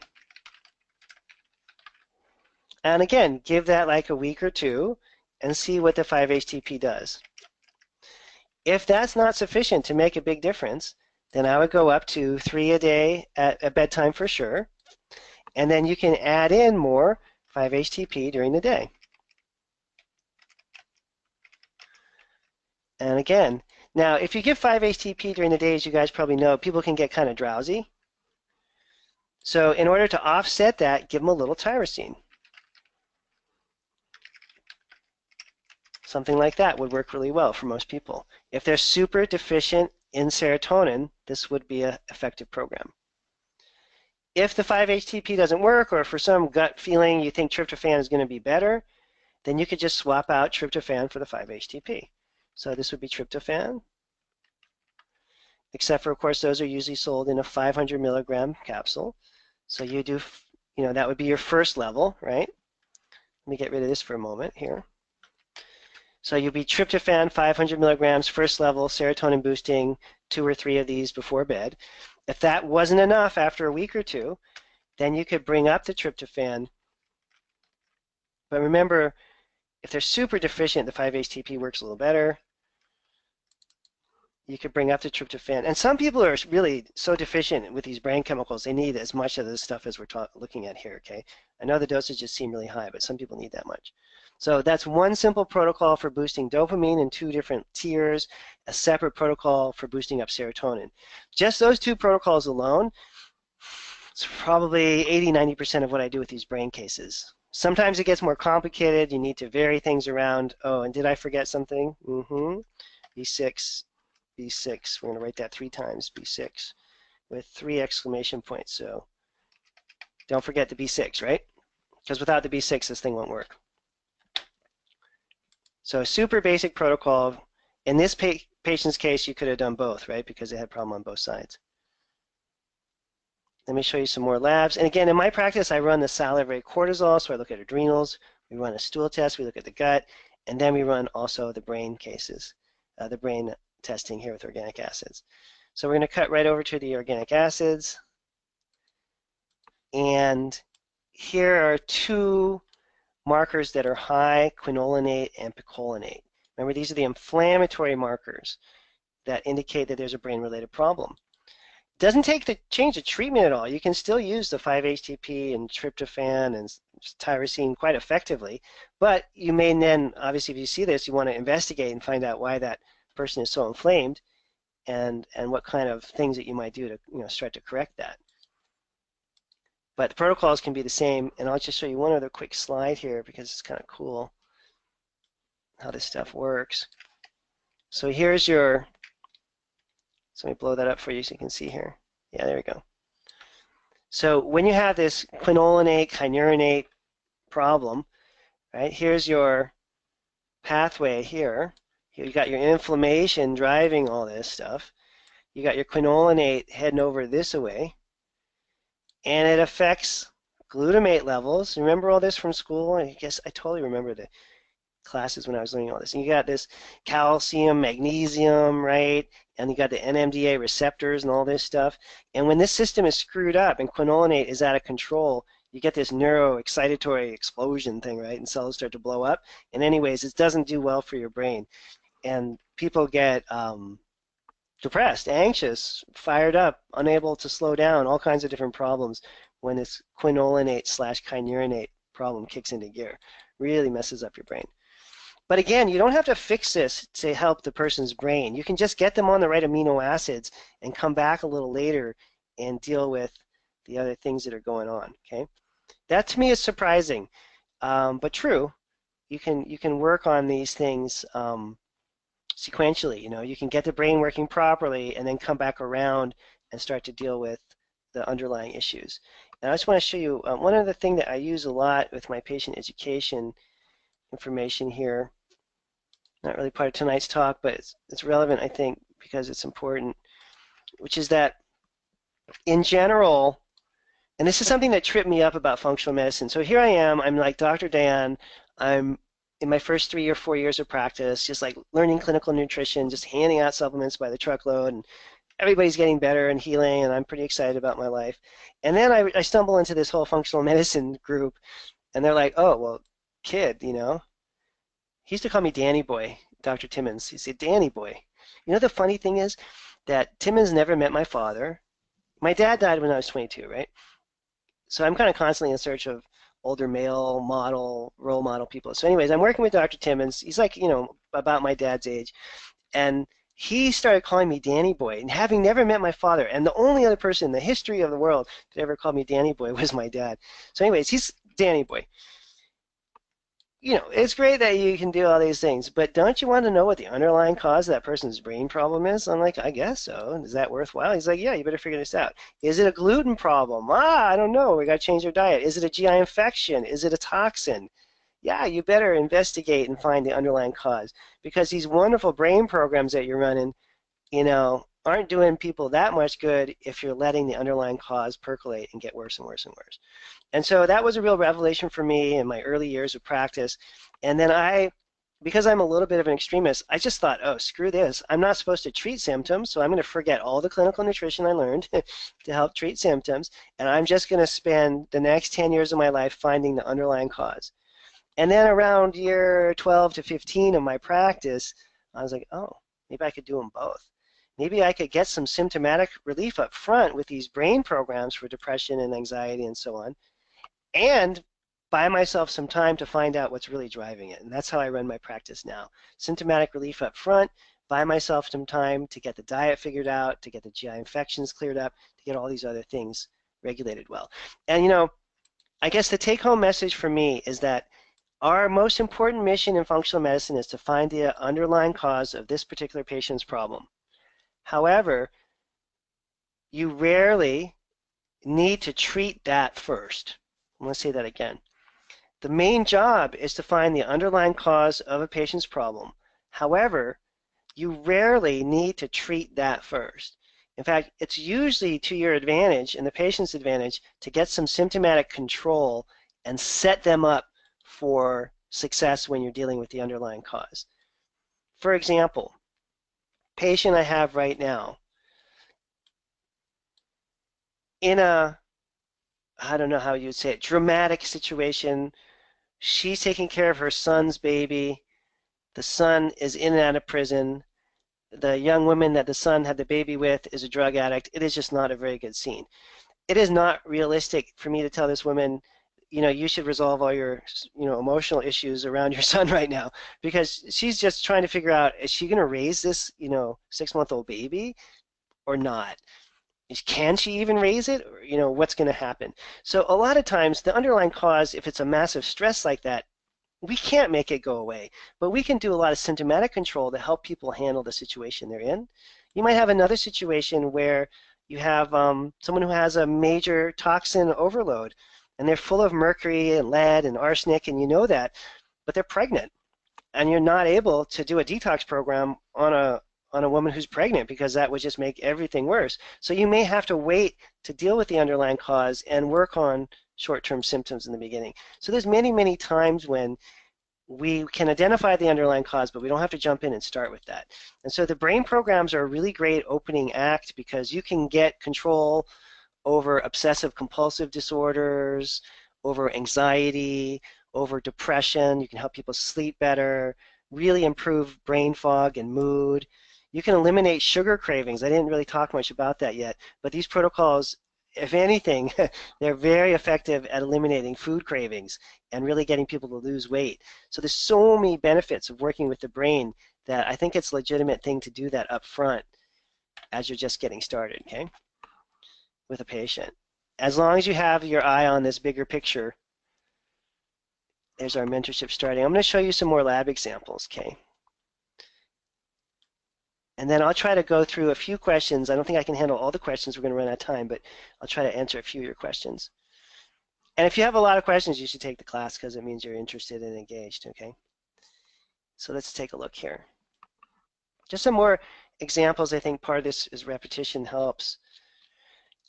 And again, give that like a week or two and see what the 5-HTP does. If that's not sufficient to make a big difference, then I would go up to 3 a day at bedtime for sure. And then you can add in more 5-HTP during the day. And again, now if you give 5-HTP during the day, as you guys probably know, people can get kind of drowsy. So in order to offset that, give them a little tyrosine. Something like that would work really well for most people. If they're super deficient in serotonin, this would be an effective program. If the 5-HTP doesn't work, or for some gut feeling you think tryptophan is going to be better, then you could just swap out tryptophan for the 5-HTP. So this would be tryptophan, except for, of course, those are usually sold in a 500 milligram capsule. So you do, that would be your first level, right? Let me get rid of this for a moment here. So you'll be tryptophan, 500 milligrams, first level, serotonin boosting, 2 or 3 of these before bed. If that wasn't enough after a week or two, then you could bring up the tryptophan. But remember, if they're super deficient, the 5-HTP works a little better. You could bring up the tryptophan. And some people are really so deficient with these brain chemicals, they need as much of this stuff as we're looking at here, okay? I know the dosages seem really high, but some people need that much. So that's one simple protocol for boosting dopamine in 2 different tiers, a separate protocol for boosting up serotonin. Just those 2 protocols alone, it's probably 80–90% of what I do with these brain cases. Sometimes it gets more complicated. You need to vary things around. Oh, and did I forget something? B6, B6. We're going to write that 3 times, B6, with 3 exclamation points. So don't forget the B6, right? Because without the B6, this thing won't work. So a super basic protocol. In this patient's case, you could have done both, right? Because they had a problem on both sides. Let me show you some more labs. And again, in my practice, I run the salivary cortisol, so I look at adrenals. We run a stool test, we look at the gut, and then we run also the brain cases, the brain testing here with organic acids. So we're going to cut right over to the organic acids. And here are 2 markers that are high, quinolinate and picolinate. Remember, these are the inflammatory markers that indicate that there's a brain-related problem. It doesn't take to change the treatment at all. You can still use the 5-HTP and tryptophan and tyrosine quite effectively, but you may then, obviously, if you see this, you want to investigate and find out why that person is so inflamed and what kind of things that you might do to start to correct that. But the protocols can be the same, and I'll just show you one other quick slide here because it's kind of cool how this stuff works. So here's your, so let me blow that up for you so you can see here. Yeah, there we go. So when you have this quinolinate, kynurenate problem, right, here's your pathway here. You got your inflammation driving all this stuff. You got your quinolinate heading over this way, and it affects glutamate levels. Remember all this from school? I guess I totally remember the classes when I was learning all this. And you got this calcium, magnesium, right? And you got the NMDA receptors and all this stuff. And when this system is screwed up and quinolinate is out of control, you get this neuroexcitatory explosion thing, right? And cells start to blow up. And anyways, it doesn't do well for your brain. And people get depressed, anxious, fired up, unable to slow down, all kinds of different problems when this quinolinate slash kynurenate problem kicks into gear. Really messes up your brain. But again, you don't have to fix this to help the person's brain. You can just get them on the right amino acids and come back a little later and deal with the other things that are going on. Okay, that to me is surprising, but true. You can work on these things sequentially. You know, you can get the brain working properly and then come back around and start to deal with the underlying issues. And I just want to show you one other thing that I use a lot with my patient education information here. Not really part of tonight's talk, but it's relevant, I think, because it's important, which is that in general, and this is something that tripped me up about functional medicine. So here I am, I'm like Dr. Dan, I'm in my first 3 or 4 years of practice, just like learning clinical nutrition, just handing out supplements by the truckload, and everybody's getting better and healing, and I'm pretty excited about my life. And then I stumble into this whole functional medicine group, and they're like, oh, well, kid, you know, he used to call me Danny Boy, Dr. Timmons. He said, Danny Boy. You know, the funny thing is that Timmons never met my father. My dad died when I was 22, right? So I'm kind of constantly in search of older male model, role model people. So anyways, I'm working with Dr. Timmons. He's like, you know, about my dad's age. And he started calling me Danny Boy, and having never met my father, and the only other person in the history of the world that ever called me Danny Boy was my dad. So anyways, he's Danny Boy. You know, it's great that you can do all these things, but don't you want to know what the underlying cause of that person's brain problem is? I'm like, I guess so. Is that worthwhile? He's like, yeah, you better figure this out. Is it a gluten problem? I don't know. We got to change their diet. Is it a GI infection? Is it a toxin? Yeah, you better investigate and find the underlying cause, because these wonderful brain programs that you're running, you know, aren't doing people that much good if you're letting the underlying cause percolate and get worse and worse and worse. And so that was a real revelation for me in my early years of practice. And then because I'm a little bit of an extremist, I just thought, oh, screw this. I'm not supposed to treat symptoms, so I'm going to forget all the clinical nutrition I learned to help treat symptoms, and I'm just going to spend the next 10 years of my life finding the underlying cause. And then around year 12 to 15 of my practice, I was like, oh, maybe I could do them both. Maybe I could get some symptomatic relief up front with these brain programs for depression and anxiety and so on, and buy myself some time to find out what's really driving it. And that's how I run my practice now. Symptomatic relief up front, buy myself some time to get the diet figured out, to get the GI infections cleared up, to get all these other things regulated well. And you know, I guess the take-home message for me is that our most important mission in functional medicine is to find the underlying cause of this particular patient's problem. However, you rarely need to treat that first. I'm going to say that again. The main job is to find the underlying cause of a patient's problem. However, you rarely need to treat that first. In fact, it's usually to your advantage and the patient's advantage to get some symptomatic control and set them up for success when you're dealing with the underlying cause. For example, patient I have right now, in a, I don't know how you'd say it, dramatic situation. She's taking care of her son's baby. The son is in and out of prison. The young woman that the son had the baby with is a drug addict. It is just not a very good scene. It is not realistic for me to tell this woman, you know, you should resolve all your, you know, emotional issues around your son right now, because she's just trying to figure out, is she going to raise this, you know, 6-month-old baby or not? Can she even raise it? Or, you know, what's going to happen? So a lot of times the underlying cause, if it's a massive stress like that, we can't make it go away, but we can do a lot of symptomatic control to help people handle the situation they're in. You might have another situation where You have someone who has a major toxin overload, and they're full of mercury and lead and arsenic, and you know that, but they're pregnant, and you're not able to do a detox program on a woman who's pregnant because that would just make everything worse. So you may have to wait to deal with the underlying cause and work on short-term symptoms in the beginning. So there's many, many times when we can identify the underlying cause, but we don't have to jump in and start with that. And so the brain programs are a really great opening act because you can get control over obsessive compulsive disorders, over anxiety, over depression. You can help people sleep better, really improve brain fog and mood. You can eliminate sugar cravings. I didn't really talk much about that yet, but these protocols, if anything, they're very effective at eliminating food cravings and really getting people to lose weight. So there's so many benefits of working with the brain that I think it's a legitimate thing to do that up front as you're just getting started, okay, with a patient. As long as you have your eye on this bigger picture, there's our mentorship starting. I'm going to show you some more lab examples, okay? And then I'll try to go through a few questions. I don't think I can handle all the questions. We're going to run out of time, but I'll try to answer a few of your questions. And if you have a lot of questions, you should take the class because it means you're interested and engaged, okay? So let's take a look here. Just some more examples. I think part of this is repetition helps.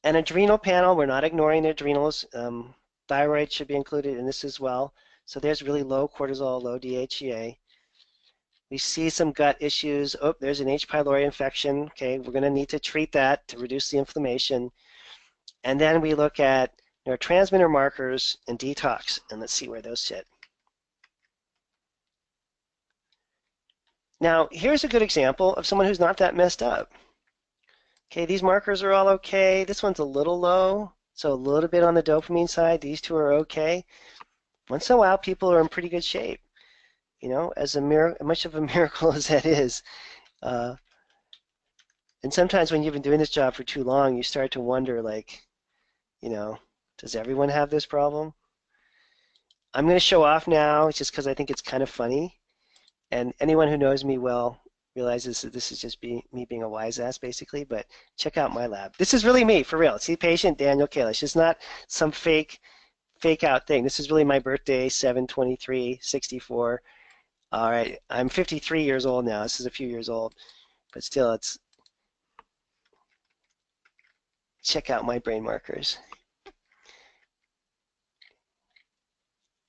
An adrenal panel, we're not ignoring the adrenals. Thyroid should be included in this as well. So there's really low cortisol, low DHEA. We see some gut issues. Oh, there's an H. pylori infection. Okay, we're going to need to treat that to reduce the inflammation. And then we look at neurotransmitter markers and detox, and let's see where those sit. Now, here's a good example of someone who's not that messed up. Okay, these markers are all okay. This one's a little low, so a little bit on the dopamine side. These two are okay. Once in a while, people are in pretty good shape. You know, as much of a miracle as that is. And sometimes when you've been doing this job for too long, you start to wonder, like, you know, does everyone have this problem? I'm going to show off now just because I think it's kind of funny. And anyone who knows me well realizes that this is just me being a wise ass, basically. But check out my lab. This is really me, for real. See, patient Daniel Kalish. It's not some fake out thing. This is really my birthday, 7/23/64. All right, I'm 53 years old now. This is a few years old, but still, check out my brain markers.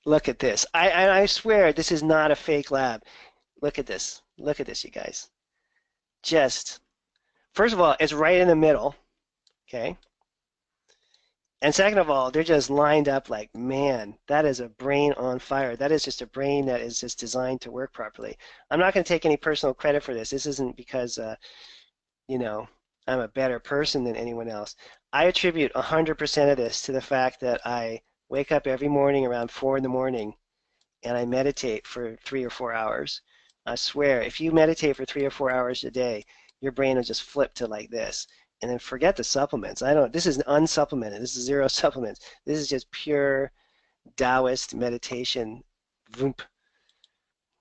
Look at this. I swear this is not a fake lab. Look at this. Look at this, you guys. Just, first of all, it's right in the middle, okay? And second of all, they're just lined up like, man, that is a brain on fire. That is just a brain that is just designed to work properly. I'm not going to take any personal credit for this. This isn't because, you know, I'm a better person than anyone else. I attribute 100% of this to the fact that I wake up every morning around 4 in the morning and I meditate for 3 or 4 hours. I swear, if you meditate for 3 or 4 hours a day, your brain will just flip to like this. And then forget the supplements. This is unsupplemented. This is zero supplements. This is just pure Taoist meditation. Voomp.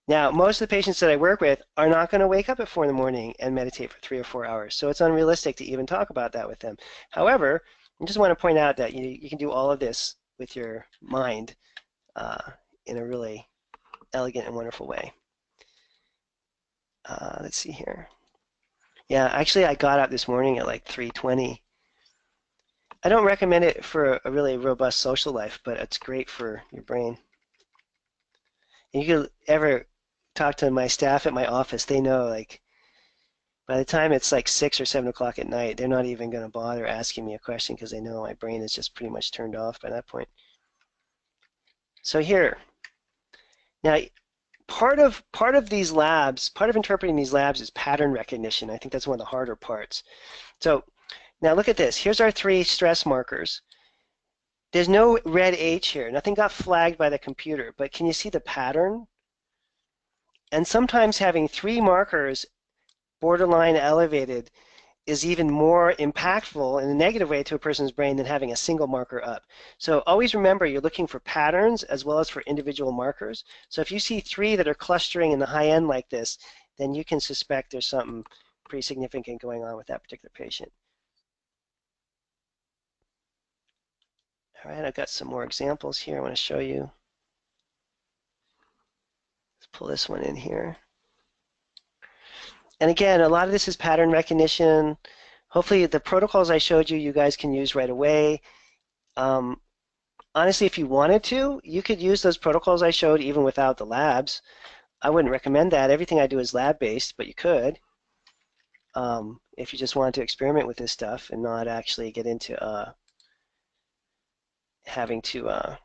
Now, most of the patients that I work with are not going to wake up at 4 in the morning and meditate for 3 or 4 hours. So it's unrealistic to even talk about that with them. However, I just want to point out that you can do all of this with your mind in a really elegant and wonderful way. Let's see here. Yeah, actually, I got up this morning at like 3:20. I don't recommend it for a really robust social life, but it's great for your brain. And you could ever talk to my staff at my office, they know, like, by the time it's like 6 or 7 o'clock at night, they're not even going to bother asking me a question because they know my brain is just pretty much turned off by that point. So here, now, part of these labs, part of interpreting these labs is pattern recognition. I think that's one of the harder parts. So now look at this. Here's our 3 stress markers. There's no red H here. Nothing got flagged by the computer, but can you see the pattern? And sometimes having 3 markers borderline elevated is even more impactful in a negative way to a person's brain than having a single marker up. So always remember you're looking for patterns as well as for individual markers. So if you see 3 that are clustering in the high end like this, then you can suspect there's something pretty significant going on with that particular patient. All right, I've got some more examples here I want to show you. Let's pull this one in here. And again, a lot of this is pattern recognition. Hopefully the protocols I showed you, you guys can use right away. Honestly, if you wanted to, you could use those protocols I showed even without the labs. I wouldn't recommend that. Everything I do is lab-based, but you could if you just wanted to experiment with this stuff and not actually get into having to, let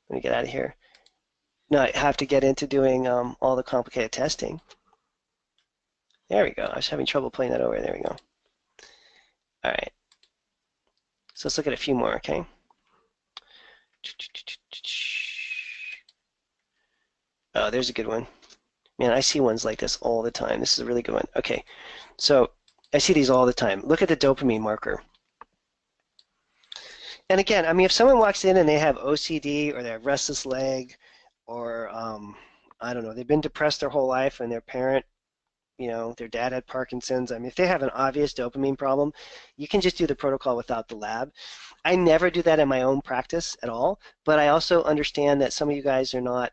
me get out of here, not have to get into doing all the complicated testing. There we go. I was having trouble playing that over. There we go. All right. So let's look at a few more, okay? Oh, there's a good one. Man, I see ones like this all the time. This is a really good one. Okay, so I see these all the time. Look at the dopamine marker. And again, I mean, if someone walks in and they have OCD or they have restless leg or, I don't know, they've been depressed their whole life and their parent, you know, their dad had Parkinson's. I mean, if they have an obvious dopamine problem, you can just do the protocol without the lab. I never do that in my own practice at all, but I also understand that some of you guys are not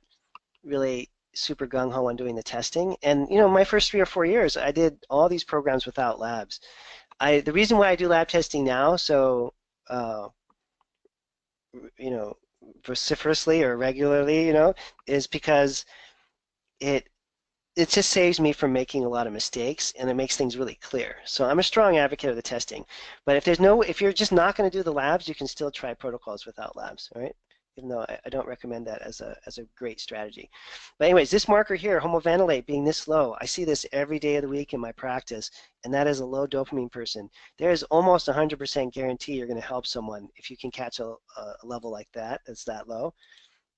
really super gung-ho on doing the testing. And, you know, my first 3 or 4 years, I did all these programs without labs. The reason why I do lab testing now, so, you know, vociferously or regularly, you know, is because it just saves me from making a lot of mistakes and it makes things really clear. So I'm a strong advocate of the testing. But if you're just not going to do the labs, you can still try protocols without labs, all right? Even though I don't recommend that as a great strategy. But anyways, this marker here, homoventilate being this low, I see this every day of the week in my practice, and that is a low dopamine person. There is almost 100% guarantee you're going to help someone if you can catch a level like that, that's that low.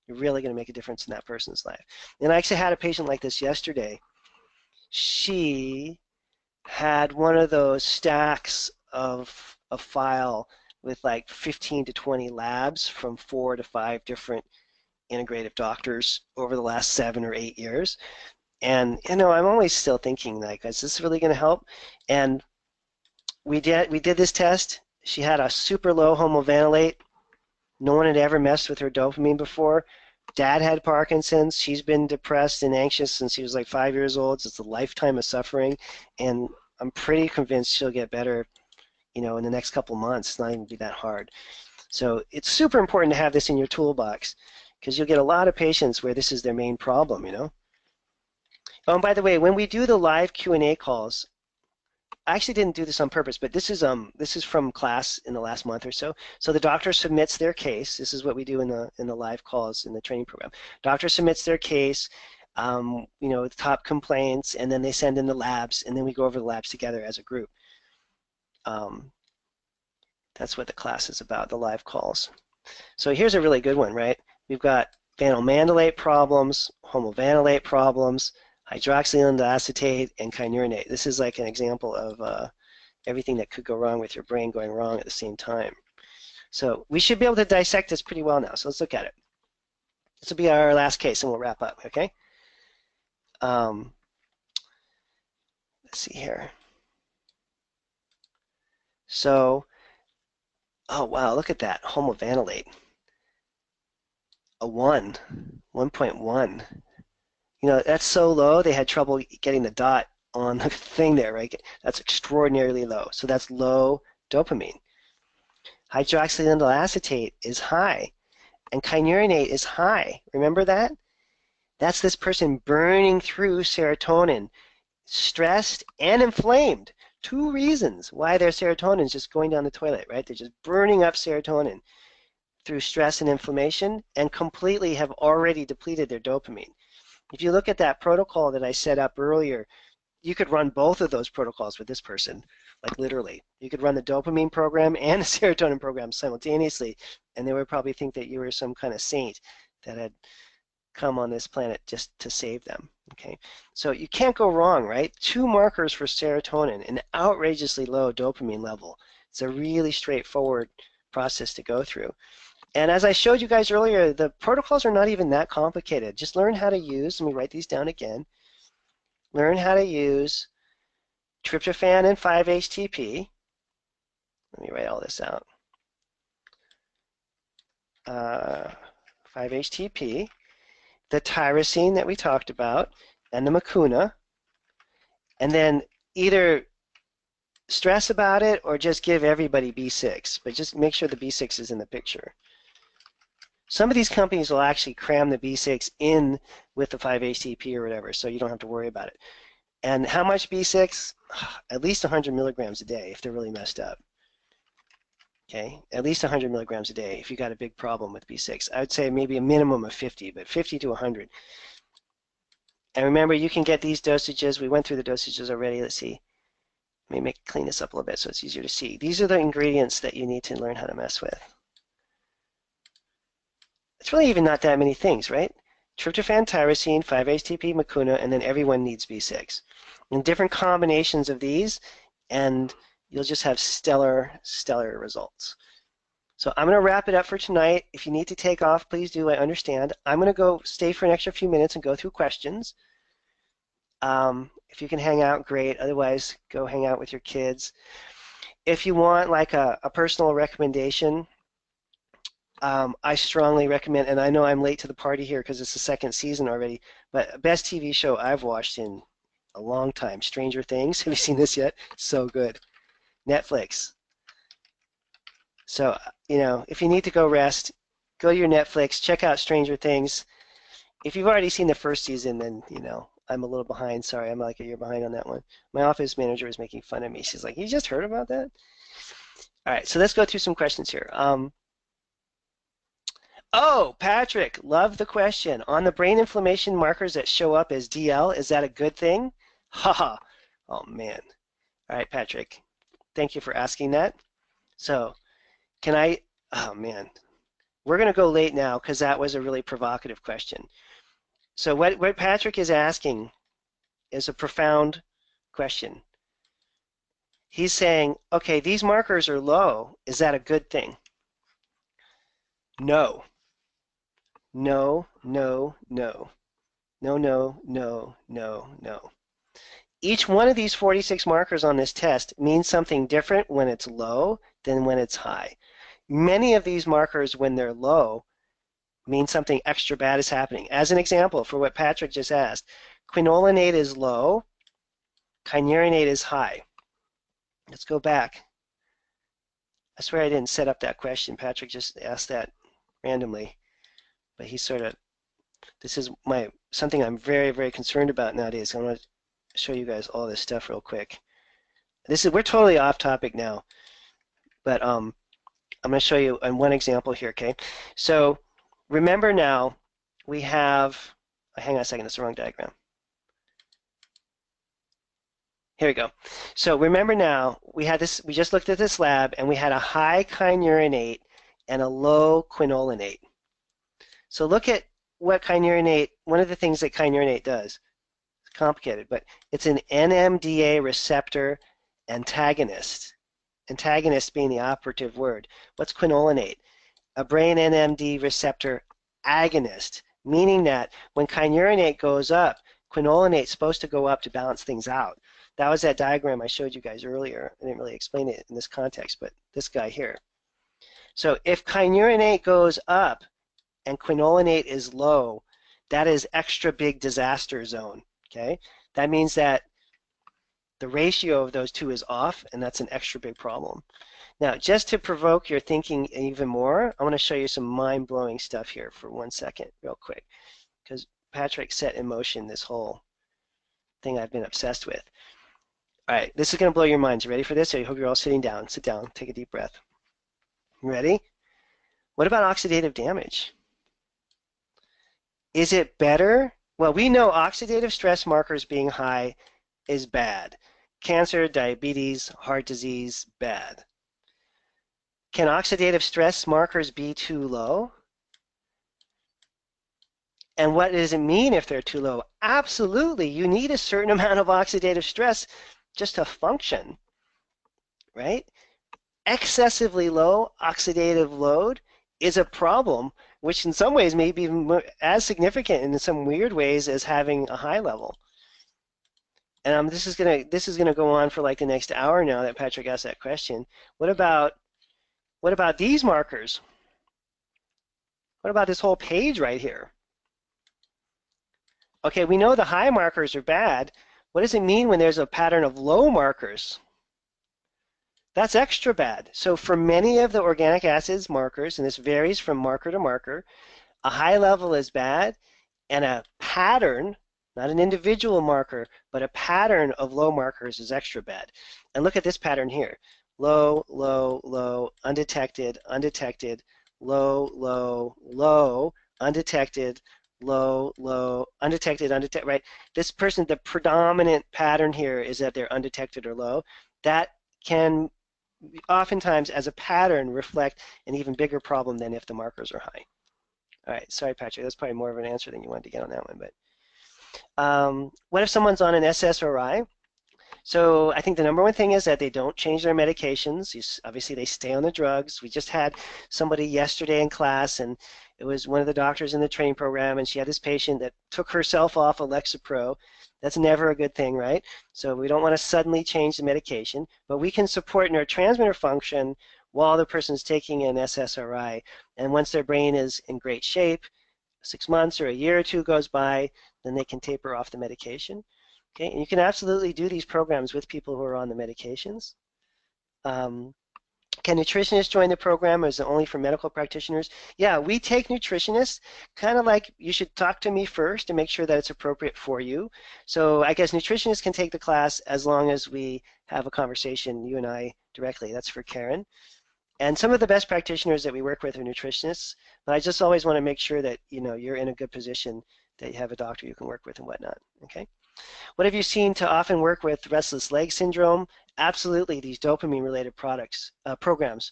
You're really going to make a difference in that person's life. And I actually had a patient like this yesterday. She had one of those stacks of a file with like 15 to 20 labs from 4 to 5 different integrative doctors over the last 7 or 8 years. And, you know, I'm always still thinking, like, is this really going to help? And we did this test. She had a super low homoventilate. No one had ever messed with her dopamine before. Dad had Parkinson's. She's been depressed and anxious since she was like 5 years old. So it's a lifetime of suffering. And I'm pretty convinced she'll get better, you know, in the next couple months. It's not even be that hard. So it's super important to have this in your toolbox because you'll get a lot of patients where this is their main problem, you know. Oh, and by the way, when we do the live Q&A calls, I actually didn't do this on purpose, but this is from class in the last month or so. So the doctor submits their case. This is what we do in the live calls in the training program. Doctor submits their case, you know, top complaints, and then they send in the labs, and then we go over the labs together as a group. That's what the class is about, the live calls. So here's a really good one, right? We've got vanilmandelate problems, homovanillate problems, hydroxyl acetate, and kynurenate. This is like an example of everything that could go wrong with your brain going wrong at the same time. So we should be able to dissect this pretty well now. So let's look at it. This will be our last case, and we'll wrap up, okay? Let's see here. So, oh wow, look at that, homovanillate. A 1.1. You know, that's so low, they had trouble getting the dot on the thing there, right? That's extraordinarily low. So that's low dopamine. Hydroxyl acetate is high, and kynurenate is high. Remember that? That's this person burning through serotonin, stressed and inflamed. 2 reasons why their serotonin is just going down the toilet, right? They're just burning up serotonin through stress and inflammation and completely have already depleted their dopamine. If you look at that protocol that I set up earlier, you could run both of those protocols with this person, like literally. You could run the dopamine program and the serotonin program simultaneously, and they would probably think that you were some kind of saint that had come on this planet just to save them, okay? So you can't go wrong, right? 2 markers for serotonin, an outrageously low dopamine level. It's a really straightforward process to go through. And as I showed you guys earlier, the protocols are not even that complicated. Just learn how to use, let me write these down again, learn how to use tryptophan and 5-HTP. Let me write all this out. 5-HTP, the tyrosine that we talked about, and the mucuna, and then either stress about it or just give everybody B6, but just make sure the B6 is in the picture. Some of these companies will actually cram the B6 in with the 5-HTP or whatever, so you don't have to worry about it. And how much B6? At least 100 milligrams a day if they're really messed up. Okay, at least 100 milligrams a day if you got a big problem with B6. I would say maybe a minimum of 50, but 50 to 100. And remember, you can get these dosages. We went through the dosages already. Let's see. Let me clean this up a little bit so it's easier to see. These are the ingredients that you need to learn how to mess with. It's really even not that many things, right? Tryptophan, tyrosine, 5-HTP, mucuna, and then everyone needs B6. And different combinations of these, and you'll just have stellar results. So I'm going to wrap it up for tonight. If you need to take off, please do. I understand. I'm going to go stay for an extra few minutes and go through questions. If you can hang out, great. Otherwise, go hang out with your kids. If you want like a personal recommendation, I strongly recommend, and I know I'm late to the party here because it's the second season already, but best TV show I've watched in a long time, Stranger Things. Have you seen this yet? So good. Netflix. So, you know, if you need to go rest, go to your Netflix, check out Stranger Things. If you've already seen the first season, then, you know, I'm a little behind. Sorry, I'm like a year behind on that one. My office manager was making fun of me. She's like, you just heard about that? All right, so let's go through some questions here. Oh, Patrick, love the question. On the brain inflammation markers that show up as DL, is that a good thing? Haha. Oh, man. All right, Patrick, thank you for asking that. So can I, oh, man. We're going to go late now because that was a really provocative question. So what Patrick is asking is a profound question. He's saying, okay, these markers are low. Is that a good thing? No. No, no, no. No, no, no, no, no. Each one of these 46 markers on this test means something different when it's low than when it's high. Many of these markers, when they're low, mean something extra bad is happening. As an example, for what Patrick just asked, quinolinate is low, kynurenate is high. Let's go back. I swear I didn't set up that question. Patrick just asked that randomly. But he sort of, this is something I'm very, very concerned about nowadays. I want to show you guys all this stuff real quick. We're totally off topic now, but I'm going to show you one example here, okay? So remember now, we have, hang on a second, that's the wrong diagram. Here we go. So remember now, we just looked at this lab, and we had a high kynurenate and a low quinolinate. So look at what kynurenate, one of the things that kynurenate does. It's complicated, but it's an NMDA receptor antagonist. Antagonist being the operative word. What's quinolinate? A brain NMD receptor agonist, meaning that when kynurenate goes up, quinolinate is supposed to go up to balance things out. That was that diagram I showed you guys earlier. I didn't really explain it in this context, but this guy here. So if kynurenate goes up and quinolinate is low, that is extra big disaster zone, okay? That means that the ratio of those two is off, and that's an extra big problem. Now, just to provoke your thinking even more, I want to show you some mind-blowing stuff here for 1 second, real quick, because Patrick set in motion this whole thing I've been obsessed with. All right, this is going to blow your minds. You ready for this? I hope you're all sitting down. Sit down. Take a deep breath. You ready? What about oxidative damage? Is it better? Well, we know oxidative stress markers being high is bad. Cancer, diabetes, heart disease, bad. Can oxidative stress markers be too low? And what does it mean if they're too low? Absolutely, you need a certain amount of oxidative stress just to function, right? Excessively low oxidative load is a problem, which in some ways may be as significant in some weird ways as having a high level. And this is gonna go on for like the next hour now that Patrick asked that question. What about these markers? What about this whole page right here? Okay, we know the high markers are bad. What does it mean when there's a pattern of low markers? That's extra bad. So for many of the organic acids markers, and this varies from marker to marker, a high level is bad, and a pattern, not an individual marker, but a pattern of low markers is extra bad. And look at this pattern here. Low, low, low, undetected, undetected, low, low, low, undetected, low, low, undetected, undetected, right? This person, the predominant pattern here is that they're undetected or low. That can oftentimes, as a pattern, reflect an even bigger problem than if the markers are high. All right, sorry, Patrick, that's probably more of an answer than you wanted to get on that one. But what if someone's on an SSRI? So I think the number one thing is that they don't change their medications. Obviously, they stay on the drugs. We just had somebody yesterday in class, and it was one of the doctors in the training program, and she had this patient that took herself off of Lexapro. That's never a good thing, right? So we don't want to suddenly change the medication, but we can support neurotransmitter function while the person's taking an SSRI. And once their brain is in great shape, 6 months or a year or two goes by, then they can taper off the medication. Okay, and you can absolutely do these programs with people who are on the medications. Can nutritionists join the program, or is it only for medical practitioners? Yeah, we take nutritionists, kind of like you should talk to me first to make sure that it's appropriate for you. So I guess nutritionists can take the class as long as we have a conversation, you and I, directly. That's for Karen. And some of the best practitioners that we work with are nutritionists, but I just always want to make sure that you're in a good position, that you have a doctor you can work with and whatnot. Okay. What have you seen to often work with restless leg syndrome? Absolutely, these dopamine-related programs,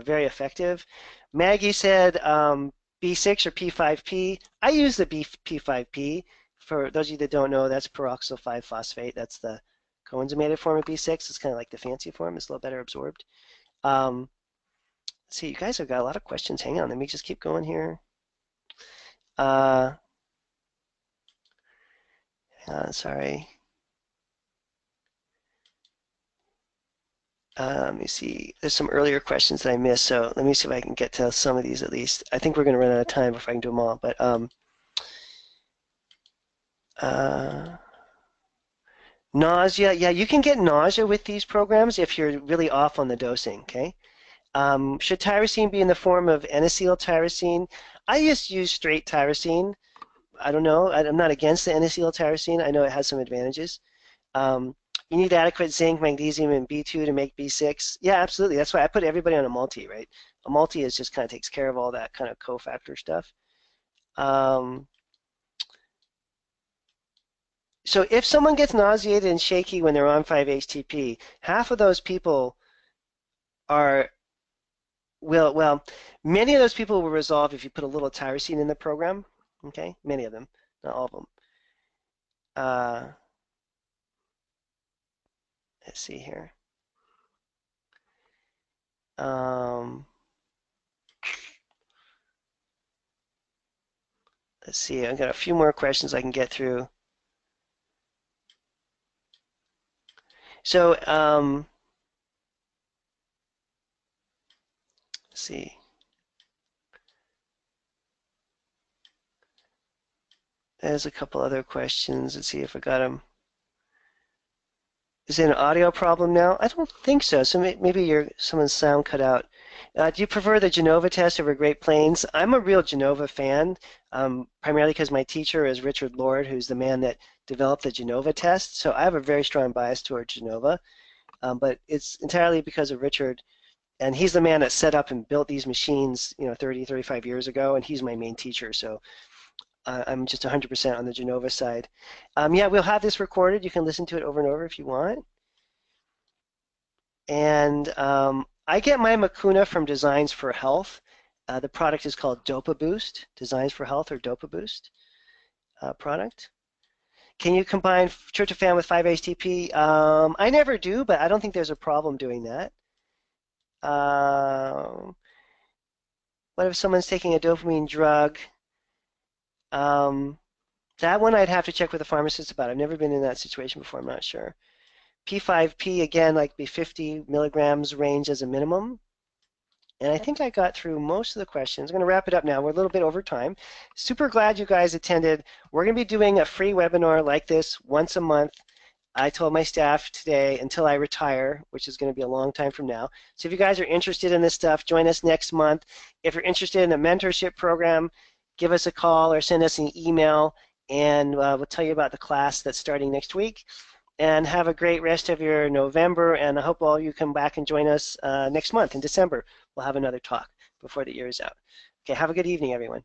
very effective. Maggie said B6 or P5P. I use the P5P. For those of you that don't know, that's peroxyl 5-phosphate. That's the coenzymated form of B6. It's kind of like the fancy form. It's a little better absorbed. Let's see, you guys have got a lot of questions. Hang on, let me just keep going here. Sorry. Let me see. There's some earlier questions that I missed, so let me see if I can get to some of these at least. I think we're going to run out of time before I can do them all. But nausea, yeah, you can get nausea with these programs if you're really off on the dosing. Okay. Should tyrosine be in the form of N-acetyltyrosine? I just use straight tyrosine. I don't know. I'm not against the N-acetyltyrosine. I know it has some advantages. You need adequate zinc, magnesium, and B2 to make B6. Yeah, absolutely. That's why I put everybody on a multi, right? A multi is just kind of takes care of all that kind of cofactor stuff. So if someone gets nauseated and shaky when they're on 5-HTP, half of those people many of those people will resolve if you put a little tyrosine in the program. Okay, many of them, not all of them. Let's see here. Let's see, I've got a few more questions I can get through. So, let's see. There's a couple other questions. Let's see if I got them. Is it an audio problem now? I don't think so. So maybe someone's sound cut out. Do you prefer the Genova test over Great Plains? I'm a real Genova fan, primarily because my teacher is Richard Lord, who's the man that developed the Genova test. So I have a very strong bias toward Genova, but it's entirely because of Richard. And he's the man that set up and built these machines, 30, 35 years ago, and he's my main teacher. So I'm just 100% on the Genova side. Yeah, we'll have this recorded. You can listen to it over and over if you want. And I get my Mucuna from Designs for Health. The product is called DopaBoost, Designs for Health or DopaBoost product. Can you combine tryptophan with 5-HTP? I never do, but I don't think there's a problem doing that. What if someone's taking a dopamine drug? That one I'd have to check with a pharmacist about. I've never been in that situation before. I'm not sure. P5P, again, like be 50 milligrams range as a minimum. And I think I got through most of the questions. I'm going to wrap it up now. We're a little bit over time. Super glad you guys attended. We're going to be doing a free webinar like this once a month. I told my staff today until I retire, which is going to be a long time from now. So if you guys are interested in this stuff, join us next month. If you're interested in a mentorship program, give us a call or send us an email, and we'll tell you about the class that's starting next week. And have a great rest of your November, and I hope all you come back and join us next month in December. We'll have another talk before the year is out. Okay, have a good evening, everyone.